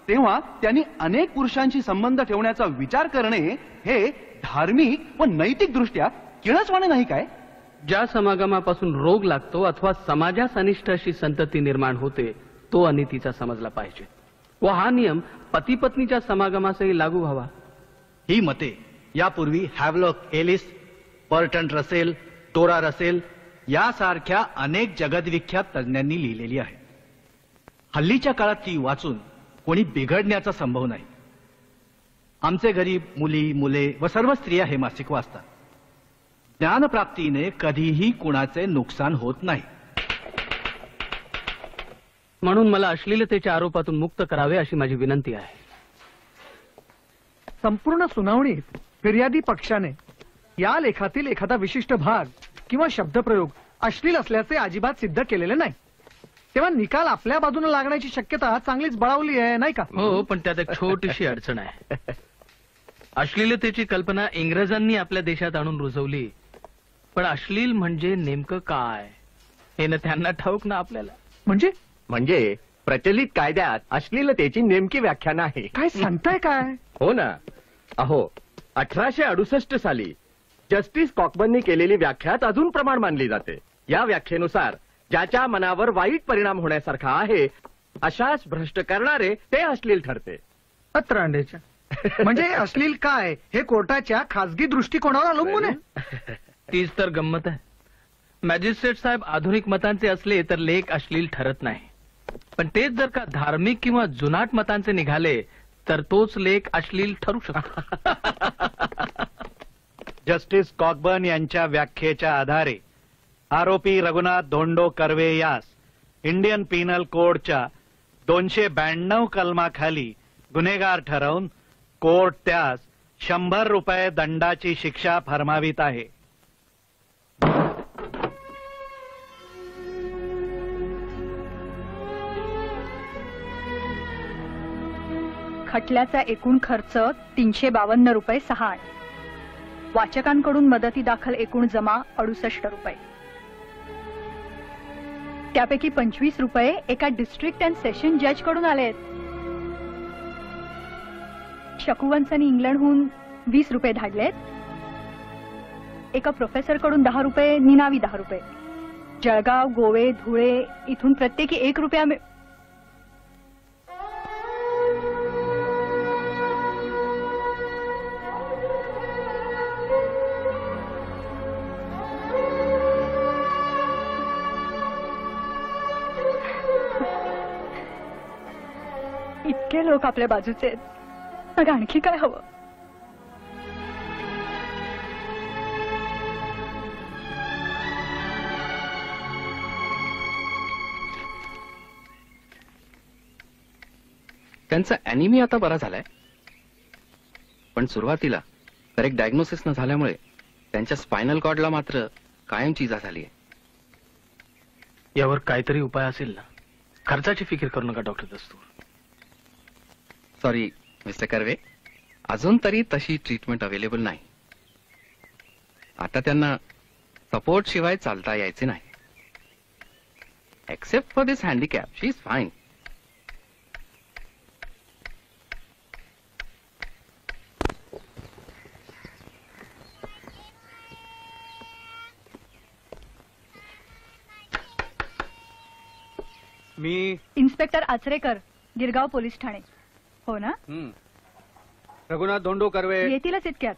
तेव्हा त्यांनी अनेक पुरुषांशी संबंध ठेवण्याचा विचार करणे हे धार्मिक व नैतिक दृष्ट्या किळसवाणे नाही काय? ज्या समागमापासून रोग लागतो अथवा समाजास अनिष्ट अशी संतती निर्माण होते तो अनितीचा समजला पाहिजे व हा नियम पती पत्नीच्या समागमासही लागू व्हावा. ही मते यापूर्वी Havelock Ellis, Bertrand Russell, Dora Russell यासारख्या अनेक जगदविख्यात तज्ञांनी लिहिलेली आहे. हल्लीच्या काळात ती वाचून कोणी बिघडण्याचा संभव नाही. आमचे गरीब मुली, मुले व सर्व स्त्रिया हे मासिक वाचतात. ज्ञानप्राप्तीने कधीही कुणाचे नुकसान होत नाही. म्हणून मला अश्लीलतेच्या आरोपातून मुक्त करावे अशी माझी विनंती आहे. संपूर्ण सुनावणीत फिर्यादी पक्षाने या लेखातील एखादा विशिष्ट भाग किंवा शब्दप्रयोग अश्लील असल्याचे अजिबात सिद्ध केलेले नाही. तेव्हा निकाल आपल्या बाजूने लागण्याची शक्यता चांगलीच बळावली आहे, नाही का? हो, पण त्यात एक छोटीशी अडचण आहे. अश्लीलतेची कल्पना इंग्रजांनी आपल्या देशात आणून रुजवली, पण अश्लील म्हणजे नेमकं काय हे ना त्यांना ठाऊक ना आपल्याला. म्हणजे प्रचलित कायद्यात अश्लीलतेची नेमकी व्याख्या नाही. काय सांगताय काय? हो ना. अहो, 1868 साली जस्टिस कॉकबर्ननी केलेली व्याख्यात अजून प्रमाण मानली जाते. या व्याख्येनुसार ज्याच्या मनावर वाईट परिणाम होण्यासारखा आहे अशाच भ्रष्ट करणारे ते अश्लील ठरते. अत्रांडेच्या म्हणजे अश्लील काय हे कोर्टाच्या खासगी दृष्टिकोनावर अवलंबून आहे. तीच तर गंमत आहे. मॅजिस्ट्रेट साहेब आधुनिक मतांचे असले तर लेख अश्लील ठरत नाही, पण तेच जर का धार्मिक किंवा जुनाट मतांचे निघाले तर तोच लेख अश्लील ठरू शकतो. जस्टिस कॉकबर्न यांच्या व्याख्येच्या आधारे आरोपी रघुनाथ धोंडो कर्वे यास इंडियन पिनल कोडच्या 292 कलमाखाली गुन्हेगार ठरवून कोर्ट त्यास 100 रुपये दंडाची शिक्षा फरमावित आहे. खटल्याचा एकूण खर्च 352 रुपये 6 आणे. वाचकांकडून मदती दाखल एकूण जमा 68 रुपये. त्यापैकी 25 रुपये एका डिस्ट्रिक्ट अँड सेशन जज कडून आलेत. शकूवंशांनी इंग्लंडहून 20 रुपये धाडलेत. एका प्रोफेसर कडून 10 रुपये, निनावी 10 रुपये. जळगाव, गोवे, धुळे इथून प्रत्येकी 1 रुपया इतके लोक आपल्या बाजूचे आहेत. मग आणखी काय हवं? त्यांचा अॅनिमिया आता बरा झालाय, पण सुरुवातीला करेक्ट डायग्नोसिस न झाल्यामुळे त्यांच्या स्पायनल कॉर्डला मात्र कायमची इजा झाली आहे. यावर काहीतरी उपाय असेल ना? खर्चाची फिकीर करू नका डॉक्टर दस्तूर. सॉरी मिस्टर कर्वे, अजून तरी तशी ट्रीटमेंट अवेलेबल नाही. आता त्यांना सपोर्ट शिवाय चालता यायचे नाही. Except for this handicap she is fine. Me inspector Achrekar, Girgaon police Thane. हो ना? रघुनाथ धोंडो कर्वे येतीलच इतक्यात.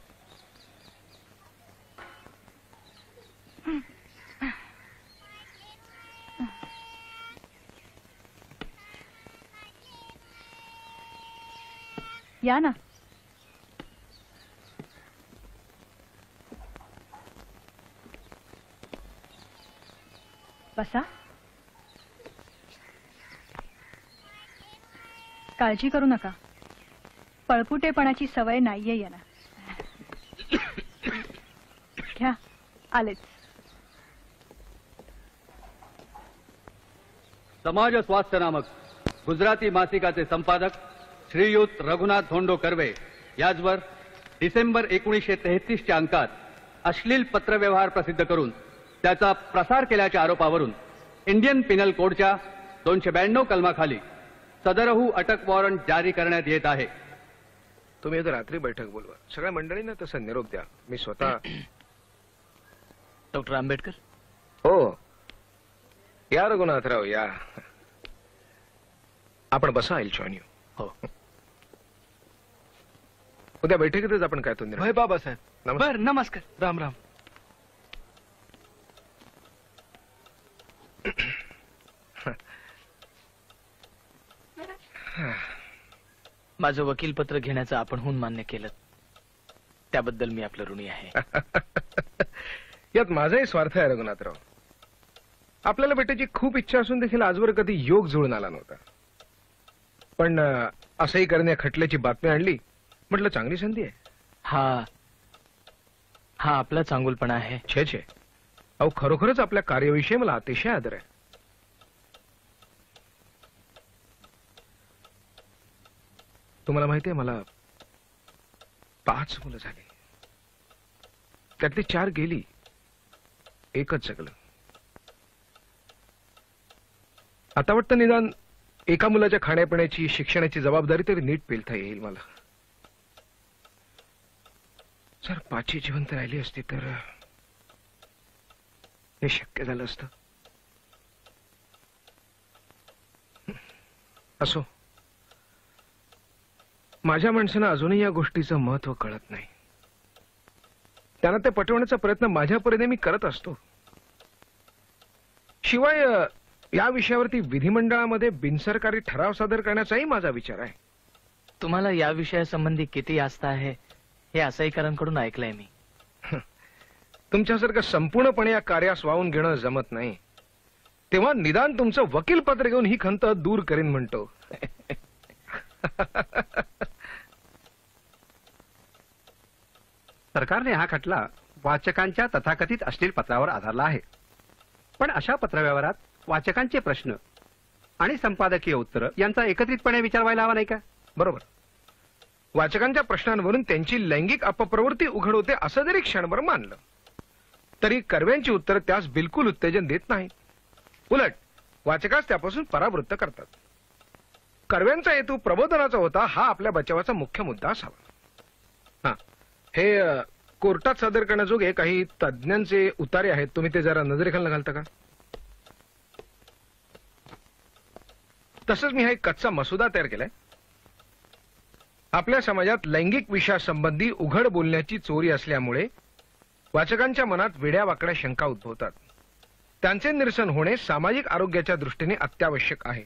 या ना. बसा. काळजी करू नका. पळपुटेपणाची सवय नाहीये यांना. घ्या, आलेच. समाज स्वास्थ्य नामक गुजराती मासिकाचे संपादक श्रीयुत रघुनाथ धोंडो कर्वे याचवर डिसेंबर 1933च्या अंकात अश्लील पत्रव्यवहार प्रसिद्ध करून त्याचा प्रसार केल्याच्या आरोपावरून इंडियन पिनल कोडच्या 292 कलमाखाली सदरहू अटक वॉरंट जारी करण्यात येत आहे. तुम्ही आता रात्री बैठक बोलवा. सगळ्या मंडळींना तसा निरोप द्या. मी स्वतः. डॉक्टर आंबेडकर. हो, या रघुनाथराव या. आपण बसा. आईल जॉइन यू. हो. उद्या बैठकीतच आपण काय तो निर्णय. बाबासाहेब. बर, नमस्कार. राम राम. माझं वकीलपत्र घेण्याचं आपणहून मान्य केलं त्याबद्दल मी आपलं ऋणी आहे. यात माझाही स्वार्थ आहे रघुनाथराव. आपल्याला भेटायची खूप इच्छा असून देखील आजवर कधी योग जुळून आला नव्हता. पण असंही करण्या खटल्याची बातमी आणली. म्हटलं चांगली संधी आहे. हा आपला चांगुलपणा आहे. छे छे, अहो खरोखरच आपल्या कार्याविषयी मला अतिशय आदर आहे. तुम्हाला माहितीये, मला 5 मुलं झाली. त्यातली 4 गेली, एकच जगलं. आता वाटतं निदान एका मुलाच्या खाण्यापिण्याची, शिक्षणाची जबाबदारी तरी नीट पेलता येईल मला. जर 5 जिवंत राहिली असती तर हे शक्य झालं असतं. असो, माझ्या माणसांना अजूनही या गोष्टीचं महत्व कळत नाही. त्यांना ते पटवण्याचा प्रयत्न माझ्या परीने मी करत असतो. शिवाय या विषयावरती विधिमंडळामध्ये बिनसरकारी ठराव सादर करण्याचाही माझा विचार आहे. तुम्हाला या विषयासंबंधी किती आस्था आहे हे असईकरांकडून ऐकलंय मी. तुमच्यासारखं संपूर्णपणे या कार्यास वाहून घेणं जमत नाही, तेव्हा निदान तुमचं वकील पत्र घेऊन ही खंत दूर करीन म्हणतो. सरकारने हा खटला वाचकांच्या तथाकथित अश्लील पत्रावर आधारला आहे. पण अशा पत्रव्यवहारात वाचकांचे प्रश्न आणि संपादकीय उत्तर यांचा एकत्रितपणे विचार व्हायला हवा नाही का? बरोबर. वाचकांच्या प्रश्नांवरून त्यांची लैंगिक अपप्रवृत्ती उघड होते असं जरी क्षणभर मानलं तरी कर्व्यांची उत्तर त्यास बिलकुल उत्तेजन देत नाही. उलट वाचकास त्यापासून परावृत्त करतात. कर्व्यांचा हेतू प्रबोधनाचा होता हा आपल्या बचावाचा मुख्य मुद्दा असावा. हे कोर्टात सादर करण्याजोगे काही तज्ञांचे उतारे आहेत, तुम्ही ते जरा नजरेखालनं घालता का? तसंच मी हा एक कच्चा मसुदा तयार केलाय. आपल्या लैंगिक विषयासंबंधी उघड बोलण्याची चोरी असल्यामुळे वाचकांच्या मनात वेड्या वाकड्या शंका उद्भवतात. त्यांचे निरसन होणे सामाजिक आरोग्याच्या दृष्टीने अत्यावश्यक आहे.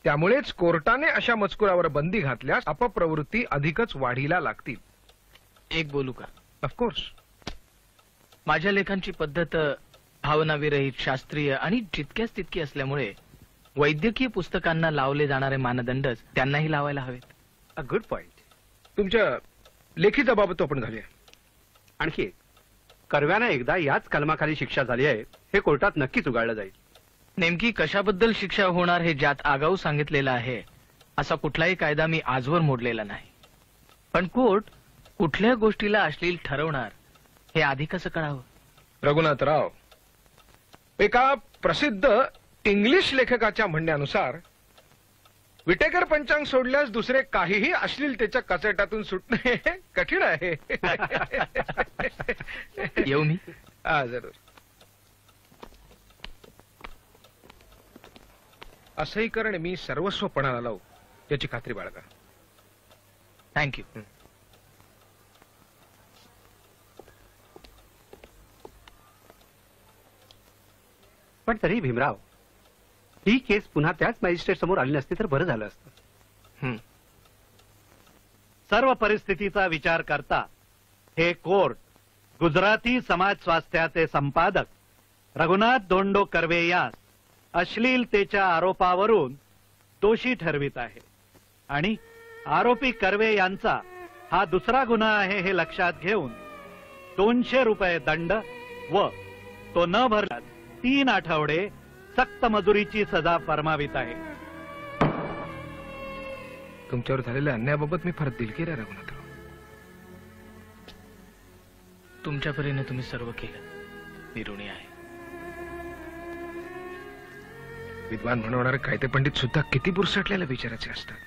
त्यामुळेच कोर्टाने अशा मजकुरावर बंदी घातल्यास अपप्रवृत्ती अधिकच वाढीला लागतील. एक बोलू का? ऑफकोर्स. माझ्या लेखांची पद्धत भावनाविरहित, शास्त्रीय आणि जितक्याच तितकी असल्यामुळे वैद्यकीय पुस्तकांना लावले जाणारे मानदंडच त्यांनाही लावायला हवेत. A good point. तुमच्या लेखीचा बाबत आपण घालूया. आणखी कर्व्यांना एकदा याच कलमाखाली शिक्षा झाली आहे हे कोर्टात नक्कीच उगाळलं जाईल. नेमकी कशाबद्दल शिक्षा होणार हे ज्यात आगाऊ सांगितलेलं आहे असा कुठलाही कायदा मी आजवर मोडलेला नाही. पण कोर्ट कुठल्या गोष्टीला अश्लील ठरवणार हे आधी कसं कळावं? रघुनाथराव, एका प्रसिद्ध इंग्लिश लेखकाच्या म्हणण्यानुसार विटेकर पंचांग सोडल्यास दुसरे काहीही अश्लीलतेच्या कचेटातून सुटणे कठीण आहे. येऊ मी? हा, जरूर. असंही कारण मी सर्वस्व पणाला लावू याची खात्री बाळगा. थँक्यू. पण तरी भीमराव, ही केस पुन्हा त्याच मॅजिस्ट्रेट समोर आली नसती तर बरं झालं असतं. सर्व परिस्थितीचा विचार करता हे कोर्ट गुजराती समाज स्वास्थ्याचे संपादक रघुनाथ धोंडो कर्वे यास अश्लीलतेच्या आरोपावरून दोषी ठरवित आहे आणि आरोपी कर्वे यांचा हा दुसरा गुन्हा आहे हे लक्षात घेऊन 200 रुपये दंड व तो न भरल्यास 3 आठवडे सक्त मजुरीची सजा फरमावित आहे. तुमच्यावर झालेल्या अन्यायाबाबत मी फार दिलगीर आहे रघुनाथराव. तुमच्या परीने तुम्ही सर्व केलं. मी ऋणी आहे. विद्वान म्हणवणारे कायदे पंडित सुद्धा किती बुरसटलेल्या विचाराचे असतात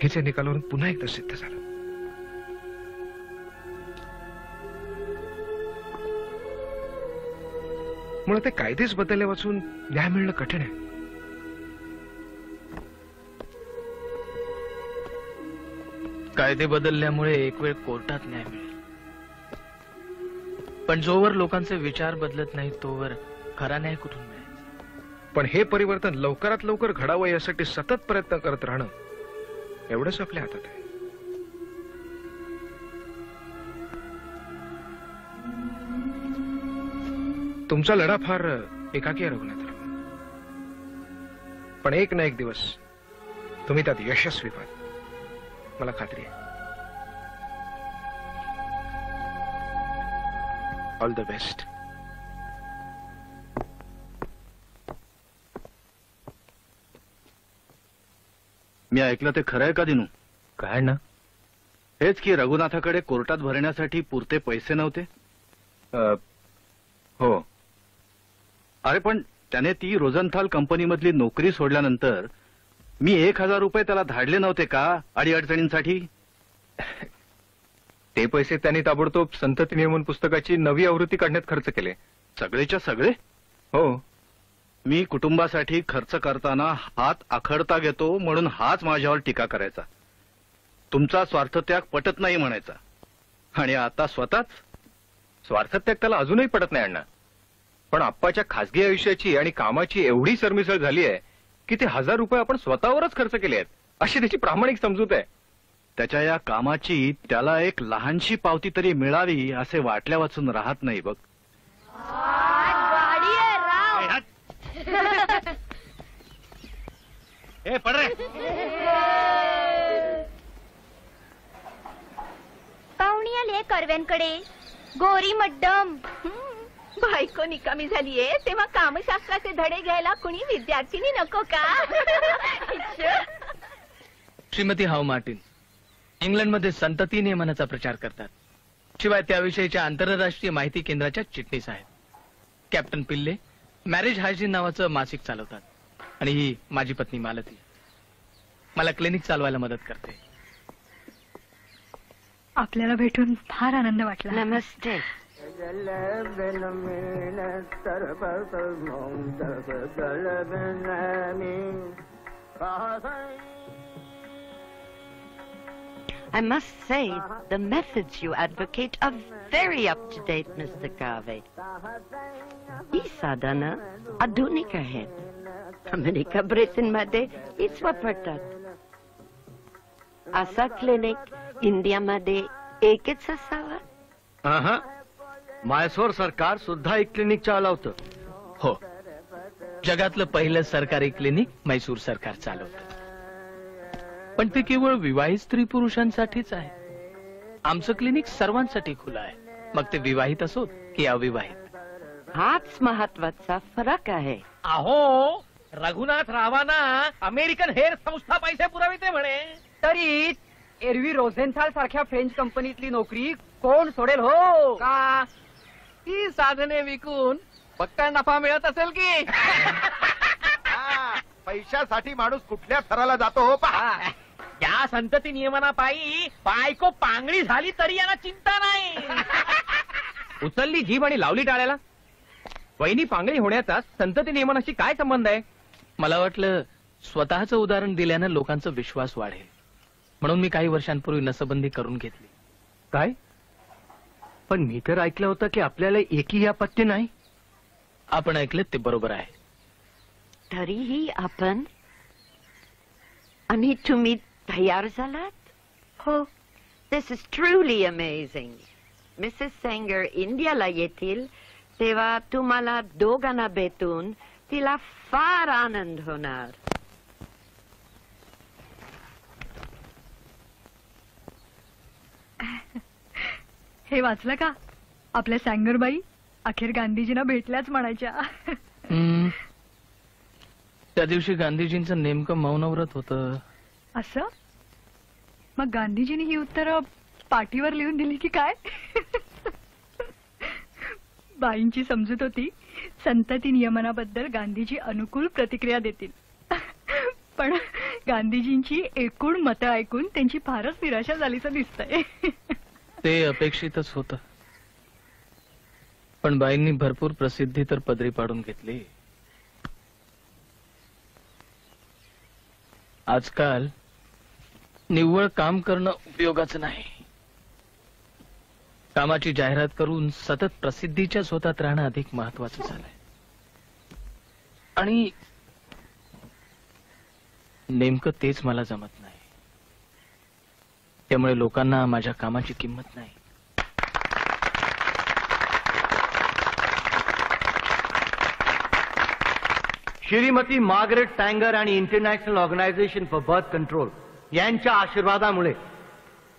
हेच या निकालावरून पुन्हा एकदा सिद्ध झालं. मुळे ते कायदेच बदलले वाचून न्याय मिळणं कठीण आहे. कायदे बदलल्यामुळे एक वेळ कोर्टात न्याय मिळेल, पण जोवर लोकांचे विचार बदलत नाही तोवर खरा न्याय कुठून मिळेल? पण हे परिवर्तन लवकरात लवकर घडावं यासाठी सतत प्रयत्न करत राहणं एवढंच आपल्या हातात आहे. तुमचा लढा फार एकाकी आहे रघुनाथराव, पण एक ना एक दिवस तुम्ही त्यात यशस्वी व्हाल मला खात्री आहे. All the best. मी ऐकलं ते खरं आहे का दिनू? काय ना? हेच की रघुनाथाकडे कोर्टात भरण्यासाठी पुरते पैसे नव्हते. हो. अरे पण त्याने ती रोजनथाल कंपनीमधली नोकरी सोडल्यानंतर मी 1000 रुपये त्याला धाडले नव्हते का अडीअडचणींसाठी? ते पैसे त्यांनी ताबडतोब संतती नियमन पुस्तकाची नवी आवृत्ती काढण्यात खर्च केले. सगळेच्या सगळे? हो. मी कुटुंबासाठी खर्च करताना हात आखडता घेतो म्हणून हाच माझ्यावर टीका करायचा. तुमचा स्वार्थत्याग पटत नाही म्हणायचा. आणि आता स्वतःच स्वार्थत्याग त्याला अजूनही पटत नाही अण्णा. पण आप्पाच्या खासगी आयुष्याची आणि कामाची एवढी सरमिसळ झाली आहे की ते 1000 रुपये आपण स्वतःवरच खर्च केले आहेत अशी त्याची प्रामाणिक समजूत आहे. त्याच्या या कामाची त्याला एक लहानशी पावती तरी मिळावी असे वाटल्या वाचून राहत नाही बघ. गाडी आहे राव. ए पड रे. पाहुणी आले कर्व्यांकडे. गोरी मड्डम. बायको निकामी झालीये तेव्हा कामशास्त्राचे धडे घ्यायला कुणी विद्यार्थिनी नको का? श्रीमती हाव मार्टिन इंग्लंडमध्ये संतती नियमनाचा प्रचार करतात. शिवाय त्याविषयीच्या आंतरराष्ट्रीय माहिती केंद्राच्या चिटणीस आहेत. कॅप्टन पिल्ले मॅरेज हायजीन नावाचं मासिक चालवतात आणि ही माझी पत्नी मालती मला क्लिनिक चालवायला मदत करते. आपल्याला भेटून फार आनंद वाटला. नमस्ते. I must say, the methods you advocate are very up to date, Mr. Garvey. ही साधनं आधुनिक आहेत. अमेरिका ब्रिटनमध्ये हीच वापरतात. असा क्लिनिक इंडियामध्ये एकच असावा. मायसोर सरकार सुद्धा एक क्लिनिक चालवतं. हो, जगातलं पहिलं सरकारी क्लिनिक मैसूर सरकार चालवतं. पण ते केवळ विवाहित स्त्री पुरुषांसाठीच आहे. आमचं क्लिनिक सर्वांसाठी खुलं आहे, मग ते विवाहित असोत की अविवाहित. हाच महत्वाचा फरक आहे. अहो, रघुनाथ रावांना अमेरिकन हेअर संस्था पैसे पुरविते म्हणे. तरी एरवी रोझेन्थाल सारख्या फ्रेंच कंपनीतली नोकरी कोण सोडेल हो का? ही साधने विकून पक्का नफा मिळत असेल की? पैशासाठी माणूस कुठल्या थराला जातो हो पहा. या संतती नियमनापायी बायको पांगळी झाली तरी यांना चिंता नाही. उचलली जीभ आणि लावली टाळ्याला. वहिनी पांगळी होण्याचा संतती नियमनाशी काय संबंध आहे? मला वाटलं स्वतःचं उदाहरण दिल्यानं लोकांचा विश्वास वाढेल, म्हणून मी काही वर्षांपूर्वी नसबंदी करून घेतली. काय? पण मी तर ऐकलं होतं की आपल्याला एकही आपत्ती नाही. आपण ऐकलं ते बरोबर आहे. तरीही आपण आणि तुम्ही तयार झालात? हो. This is truly amazing. Mrs Sanger इंडियाला येतील तेव्हा तुम्हाला दोघांना भेटून तिला फार आनंद होणार. हे वाचलं का? आपल्या सँगरबाई अखेर गांधीजींना भेटल्याच म्हणायच्या. त्या दिवशी गांधीजींचं नेमकं मौनव्रत होतं. असं? मग गांधीजींनी ही उत्तरं पाटीवर लिहून दिली की काय? बाईंची समजूत होती संतती नियमनाबद्दल गांधीजी अनुकूल प्रतिक्रिया देतील. पण गांधीजींची एकूण मतं ऐकून त्यांची फारच निराशा झालीचं दिसतंय. ते अपेक्षितच होतं. पण बाईंनी भरपूर प्रसिद्धी तर पदरी पाडून घेतली. आजकाल निव्वळ काम करणं उपयोगाचं नाही. कामाची जाहिरात करून सतत प्रसिद्धीच्या शोधात राहणं अधिक महत्वाचं झालंय. आणि नेमकं तेच मला जमत नाही. त्यामुळे लोकांना माझ्या कामाची किंमत नाही. श्रीमती मार्गरेट टँगर आणि International Organisation for birth control यांच्या आशीर्वादामुळे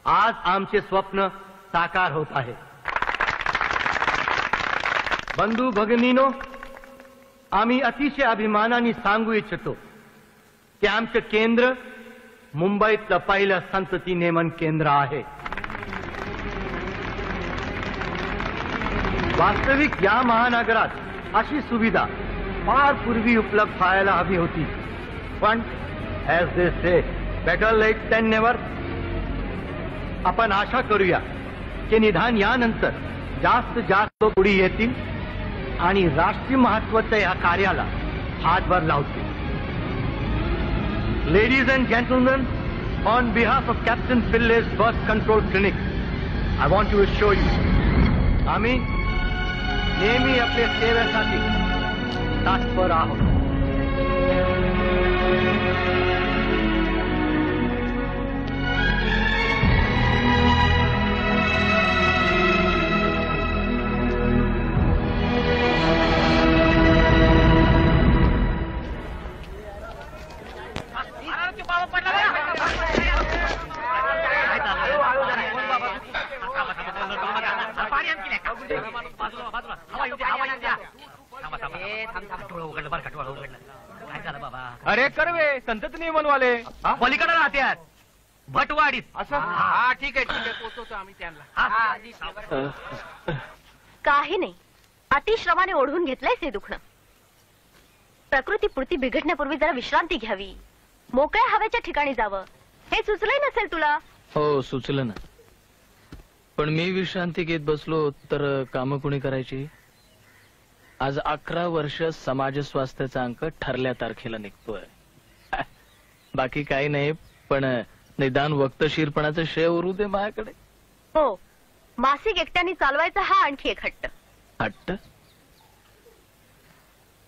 आज आमचे स्वप्न साकार होत आहे. बंधू भगिनीनो, आम्ही अतिशय अभिमानाने सांगू इच्छितो की आमचं केंद्र मुंबईतलं पहिलं संतती नियमन केंद्र आहे. वास्तविक या महानगरात अशी सुविधा फार पूर्वी उपलब्ध व्हायला हवी होती. पण ऍज दे से बेटर लेट दॅन नेव्हर. आपण आशा करूया की निदान यानंतर जास्त लोक पुढे येतील आणि राष्ट्रीय महत्वाच्या या कार्याला हातभार लावतील. Ladies and gentleman, on behalf of captain Pillai's birth control clinic, I want to show you आम्ही नेहमी आपल्या सेवेसाठी तत्पर आहोत. फार खटवाळ उघडलं. काय झालं बाबा? अरे कर्वे संतत नियमनवाले पलीकडे राहत्यात भटवाडीत. असं हा ठीक आहे पोचवतो आम्ही त्यांना. काही नाही, अतिश्रमाने ओढून घेतलंय हे दुखणं. प्रकृतीपुरती बिघडण्यापूर्वी जरा विश्रांती घ्यावी, मोकळ्या हवेच्या ठिकाणी जावं. हे सुचलंय नसेल तुला? हो सुचलं ना, पण मी विश्रांती घेत बसलो तर कामं कुणी करायची? आज 11 वर्ष समाज स्वास्थ्याचा अंक ठरल्या तारखेला निघतोय. बाकी काही नाही, पण निदान वक्तशीरपणाचं श्रेय उरू दे माझ्याकडे. हो, मासिक एकट्याने चालवायचा हा आणखी एक हट्ट. हट्ट?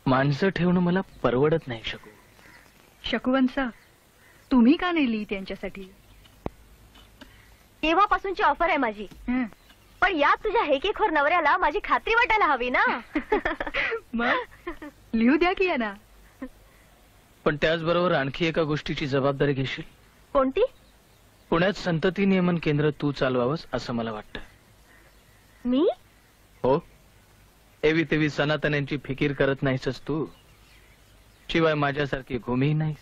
माणसं ठेवणं मला परवडत नाही शकू. शकूवंसा, तुम्ही का नाही लिहित त्यांच्यासाठी? केव्हापासूनची ऑफर आहे माझी, पण या तुझ्या हेकेखोर नवऱ्याला माझी खात्री वाटायला हवी ना. मग लिहू द्या की यांना. पण त्याचबरोबर आणखी एका गोष्टीची जबाबदारी घेशील. कोणती? पुण्यात संतती नियमन केंद्र तू चालवावंस असं मला वाटतं. मी? हो, एवी तेवी सनातन्यांची फिकीर करत नाहीसच तू, शिवाय माझ्यासारखी घुमी नाहीस.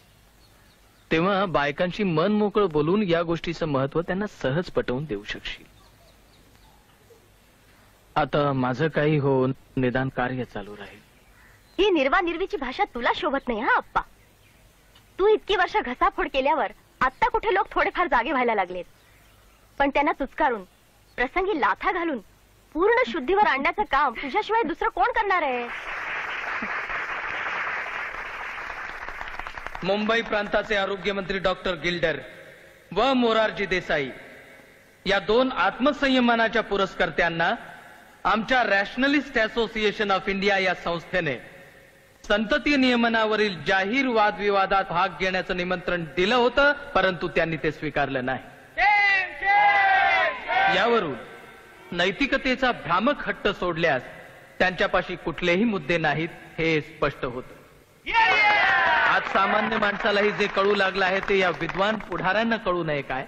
तेव्हा बायकांची मन मोकळं बोलून या गोष्टीचं महत्व त्यांना सहज पटवून देऊ शकशील. आता माझं काही हो, निदान कार्य चालू राहील. ही निर्वानिर्वीची भाषा तुला शोभत नाही हा अप्पा. तू इतकी वर्ष घसाफोड केल्यावर आता कुठे लोक थोडेफार जागे व्हायला लागलेत, पण त्यांना तुचकारून प्रसंगी लाथा घालून पूर्ण शुद्धीवर आणण्याचं काम तुझ्याशिवाय दुसरं कोण करणार आहे? मुंबई प्रांताचे आरोग्यमंत्री डॉक्टर गिल्डर व मोरारजी देसाई या 2 आत्मसंयमानाच्या पुरस्कर्त्यांना आमच्या रॅशनलिस्ट असोसिएशन ऑफ इंडिया या संस्थेने संतती नियमनावरील जाहीर वादविवादात भाग घेण्याचं निमंत्रण दिलं होतं, परंतु त्यांनी ते स्वीकारलं नाही. यावरून नैतिकतेचा भ्रामक हट्ट सोडल्यास त्यांच्यापाशी कुठलेही मुद्दे नाहीत हे स्पष्ट होतं. आज सामान्य माणसालाही जे कळू लागलं आहे ते या विद्वान पुढाऱ्यांना कळू नये काय?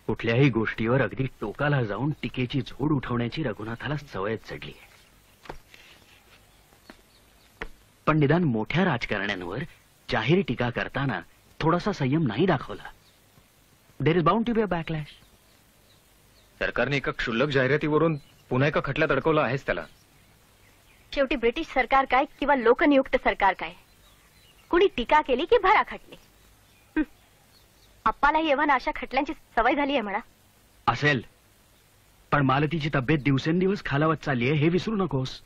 कुठल्याही गोष्टीवर अगदी टोकाला जाऊन टीकेची झोड उठवण्याची रघुनाथाला सवयच चढली आहे. पण निदान मोठ्या राजकारण्यांवर जाहीर टीका करताना थोडासा संयम नाही दाखवला. There is bound to be a backlash. सरकारने एका क्षुल्लक जाहिरातीवरून पुन्हा एका खटल्यात अडकवलं आहेच त्याला. शेवटी ब्रिटिश सरकार काय किंवा लोकनियुक्त सरकार काय, कुणी टीका केली की भरा खटली. अप्पालाही एव्हा अशा खटल्यांची सवय झाली आहे म्हणा. असेल, पण मालतीची तब्येत दिवसेंदिवस खालावत चालली आहे हे विसरू नकोस.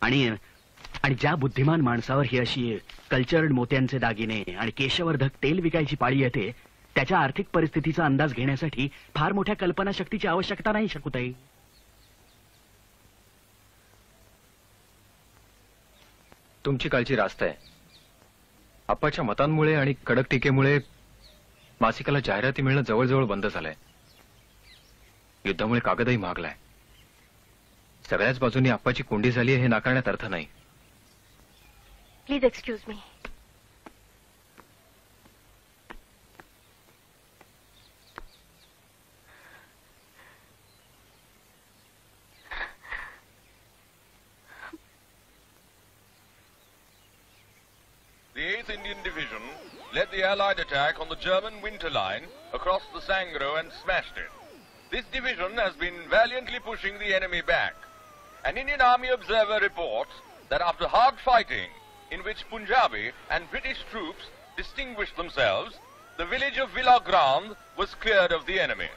आणि ज्या बुद्धिमान माणसावर ही अशी कल्चर्ड मोत्यांचे दागिने आणि केशवर्धक तेल विकायची पाळी येते, त्याच्या आर्थिक परिस्थितीचा अंदाज घेण्यासाठी फार मोठ्या कल्पनाशक्तीची आवश्यकता नाही शकूताई. तुमची काळजी रास्त आहे. आप्पाच्या मतांमुळे आणि कडक टीकेमुळे मासिकाला जाहिराती मिळणं जवळजवळ बंद झालंय. युद्धामुळे कागदही महागलाय. सगळ्याच बाजूंनी आप्पाची कोंडी झाली हे नाकारण्यात अर्थ नाही. Please excuse me. The 8th Indian Division led the Allied attack on the German Winter Line across the Sangro and smashed it. This division has been valiantly pushing the enemy back. An Indian Army observer reports that after hard fighting, in which Punjabi and British troops distinguished themselves, the village of Villa Grande was cleared of the enemy.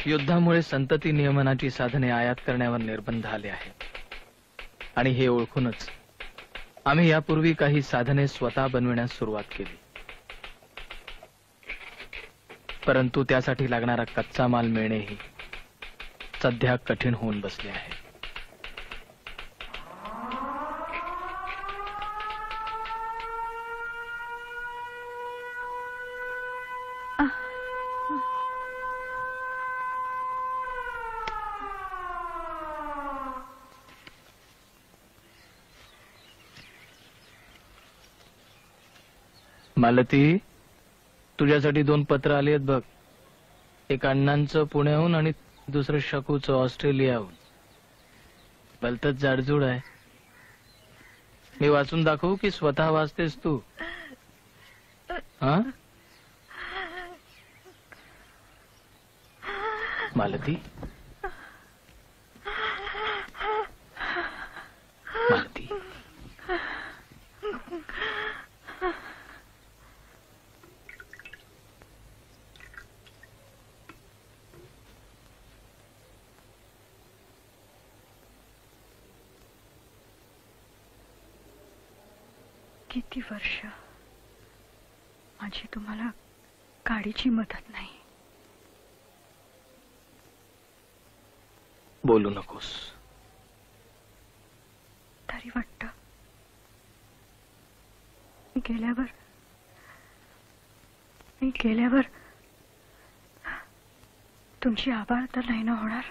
युद्धामुळे संतती नियमनाची साधने आयात करण्यावर निर्बंध आले आहेत आणि हे ओळखूनच आम्ही यापूर्वी काही साधने स्वतः बनविण्यास सुरुवात केली. परंतु त्यासाठी लागणारा कच्चा माल मिळणेही सध्या कठीण होऊन बसले आहे. मालती, तुझ्यासाठी 2 पत्र आली आहेत बघ. एक अण्णांचं पुण्याहून आणि दुसरं शकूचं ऑस्ट्रेलियाहून. भलतच जाडजूड आहे. मी वाचून दाखवू की स्वतः वाचतेस तू? हा मालती, मालती. किती वर्ष माझी तुम्हाला काडीची मदत नाही. बोलू नकोस. तरी वाटत मी गेल्यावर तुमची आभाळ तर नाही ना होणार.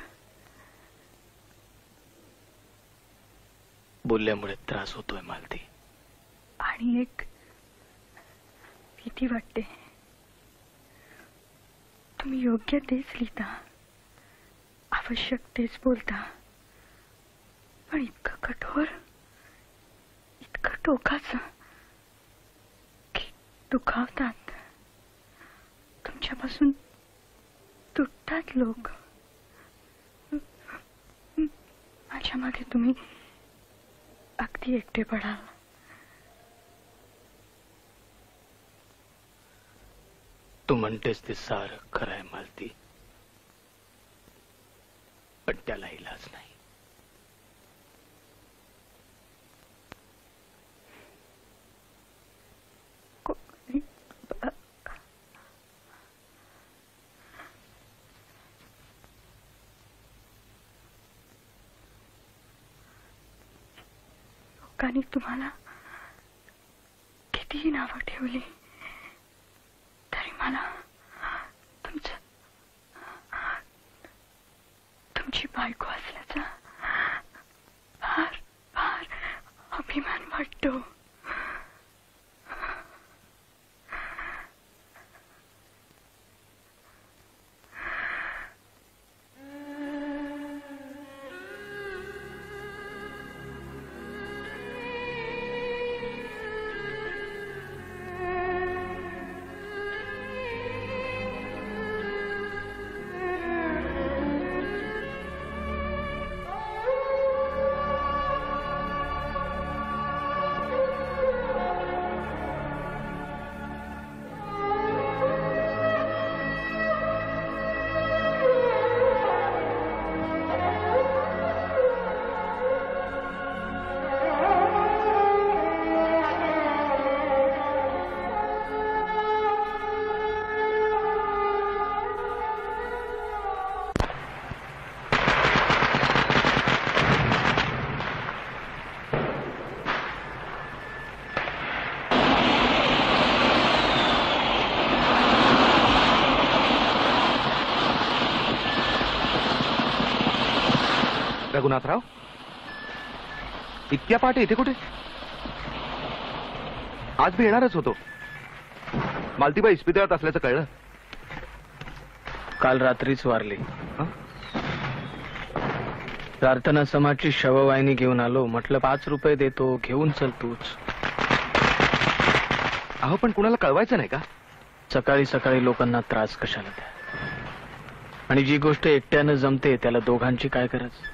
बोलल्यामुळे त्रास होतोय मालती. आणि एक भीती वाटते. तुम्ही योग्य तेच लिहिता, आवश्यक तेच बोलता, पण इतकं कठोर, इतकं टोकाचं की दुखावतात. तुमच्यापासून तुटतात लोक. माझ्या मागे तुम्ही अगदी एकटे पडाल. तू म्हणतेस ते सारं खरं आहे मालती, पण त्याला इलाज नाही. लोकांनी तुम्हाला कितीही नावं ठेवली तरी मला तुमची बायको असल्याचा फार फार अभिमान वाटतो. रघुनाथराव, इतक्या पहाटे इथे कुठे? आज मी येणारच होतो. मालतीबाई इस्पितळात असल्याचं कळलं. काल रात्रीच वारली. प्रार्थना समाजची शववाहिनी घेऊन आलो. म्हटलं 5 रुपये देतो, घेऊन चल तूच. अहो, पण कुणाला कळवायचं नाही का? सकाळी सकाळी लोकांना त्रास कशाला द्या. आणि जी गोष्ट एकट्यानं जमते त्याला दोघांची काय गरज?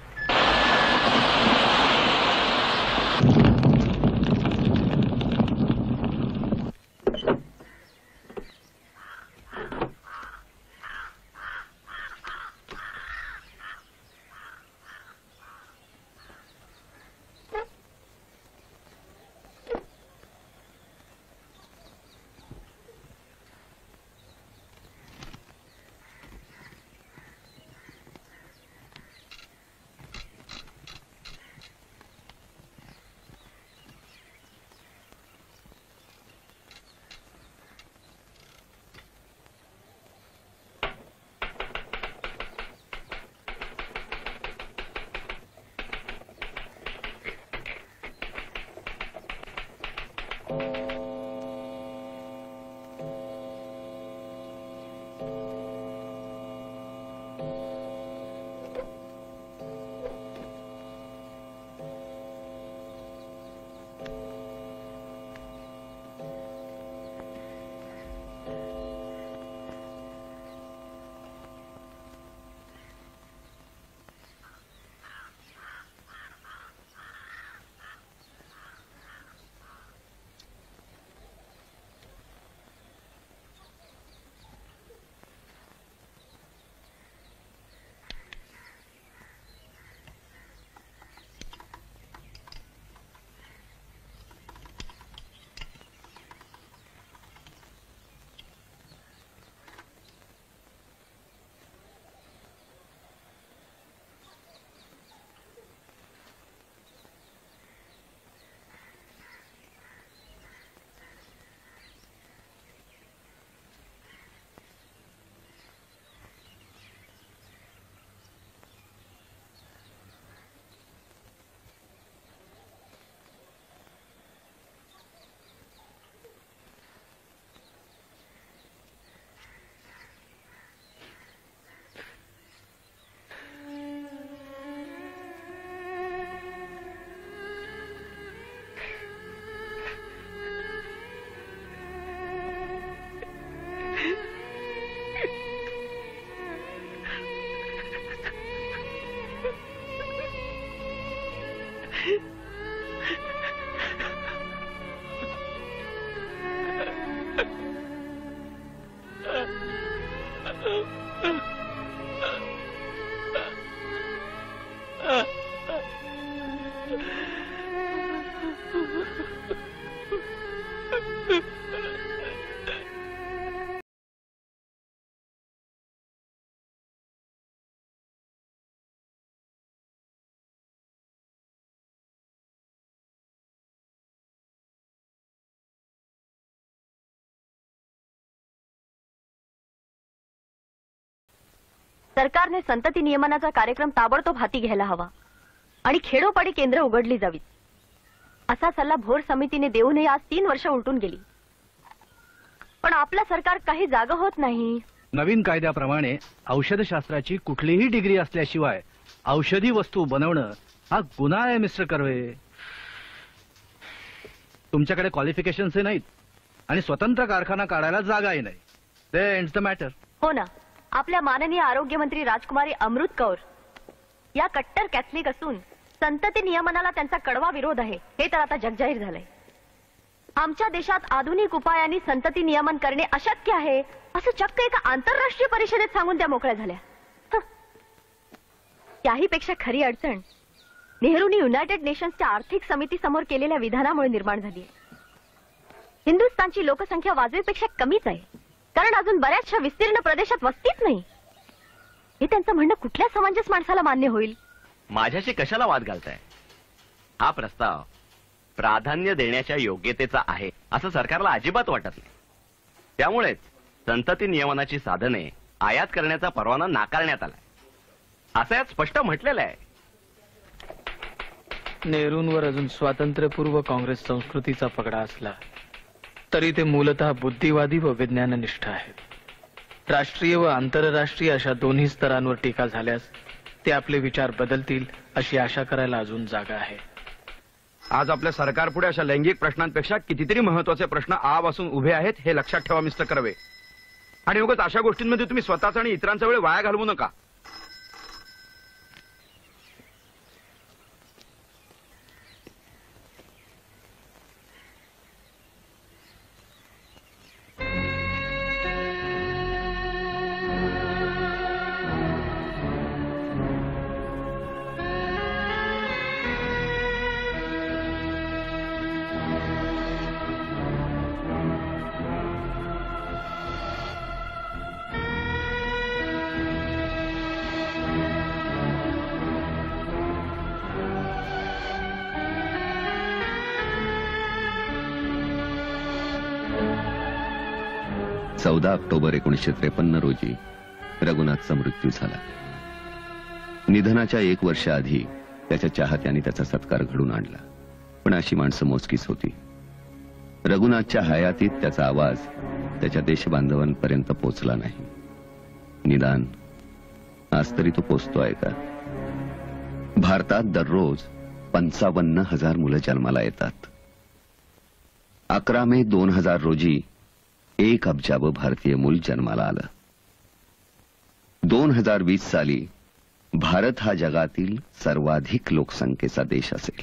सरकारने संतती नियमनाचा कार्यक्रम ताबडतोब हाती घ्यायला हवा आणि खेडोपाडी केंद्र उघडली जावीत असा सल्ला भोर समितीने देऊनही आज 3 वर्ष उलटून गेली. पण आपलं सरकार काही जागा होत नाही. नवीन कायद्याप्रमाणे औषधशास्त्राची कुठलीही डिग्री असल्याशिवाय औषधी वस्तू बनवणं हा गुन्हा आहे मिस्टर कर्वे. तुमच्याकडे क्वालिफिकेशन्सही नाहीत आणि स्वतंत्र कारखाना काढायला जागाही नाही. ते एंड्स द मॅटर. हो ना. आपल्या माननीय आरोग्यमंत्री राजकुमारी अमृत कौर या कट्टर कॅथलिक असून संतती नियमनाला त्यांचा कडवा विरोध आहे हे तर आता जगजाहीर झालंय. आमच्या देशात आधुनिक उपायांनी संतती नियमन करणे अशक्य आहे असं चक्क एका आंतरराष्ट्रीय परिषदेत सांगून त्या मोकळ्या झाल्या. त्याही पेक्षा खरी अडचण नेहरूंनी युनायटेड नेशन्सच्या आर्थिक समिती समोर केलेल्या विधानामुळे निर्माण झाली आहे. हिंदुस्थानची लोकसंख्या वाजवीपेक्षा कमीच आहे कारण अजून बऱ्याचशा विस्तीर्ण प्रदेशात वस्तीच नाही. हे त्यांचं म्हणणं कुठल्या समंजस माणसाला मान्य होईल? माझ्याशी कशाला वाद घालताय? हा प्रस्ताव प्राधान्य देण्याच्या योग्यतेचा आहे असं सरकारला अजिबात वाटत नाही. त्यामुळेच संतती नियमनाची साधने आयात करण्याचा परवाना नाकारण्यात आलाय असं यात स्पष्ट म्हटलेलं आहे. नेहरूंवर अजून स्वातंत्र्यपूर्व काँग्रेस संस्कृतीचा पगडा असला तरी ते मूलतः बुद्धिवादी व विज्ञाननिष्ठ आहेत. राष्ट्रीय व आंतरराष्ट्रीय अशा दोन्ही स्तरांवर टीका झाल्यास ते आपले विचार बदलतील अशी आशा करायला अजून जागा आहे. आज आपल्या सरकारपुढे अशा लैंगिक प्रश्नांपेक्षा कितीतरी महत्वाचे प्रश्न आजपासून उभे आहेत हे लक्षात ठेवा मिस्टर कर्वे. आणि उगाच अशा गोष्टींमध्ये तुम्ही स्वतःचा आणि इतरांचा वेळ वाया घालवू नका. ऑक्टोबर 1953 रोजी रघुनाथचा मृत्यू झाला. निधनाच्या 1 वर्ष आधी त्याच्या चाहत्यांनी त्याचा सत्कार घडून आणला. पण अशी माणसं मोजकीच होती. रघुनाथच्या हयातीत त्याचा आवाज त्याच्या देशबांधवांपर्यंत पोचला नाही. निदान आज तरी तो पोचतोय का? भारतात दररोज 55,000 मुलं जन्माला येतात. 11 मे 2000 रोजी 1 अब्जावं भारतीय मूल जन्माला आलं. 2020 साली भारत हा जगातील सर्वाधिक लोकसंख्येचा देश असेल.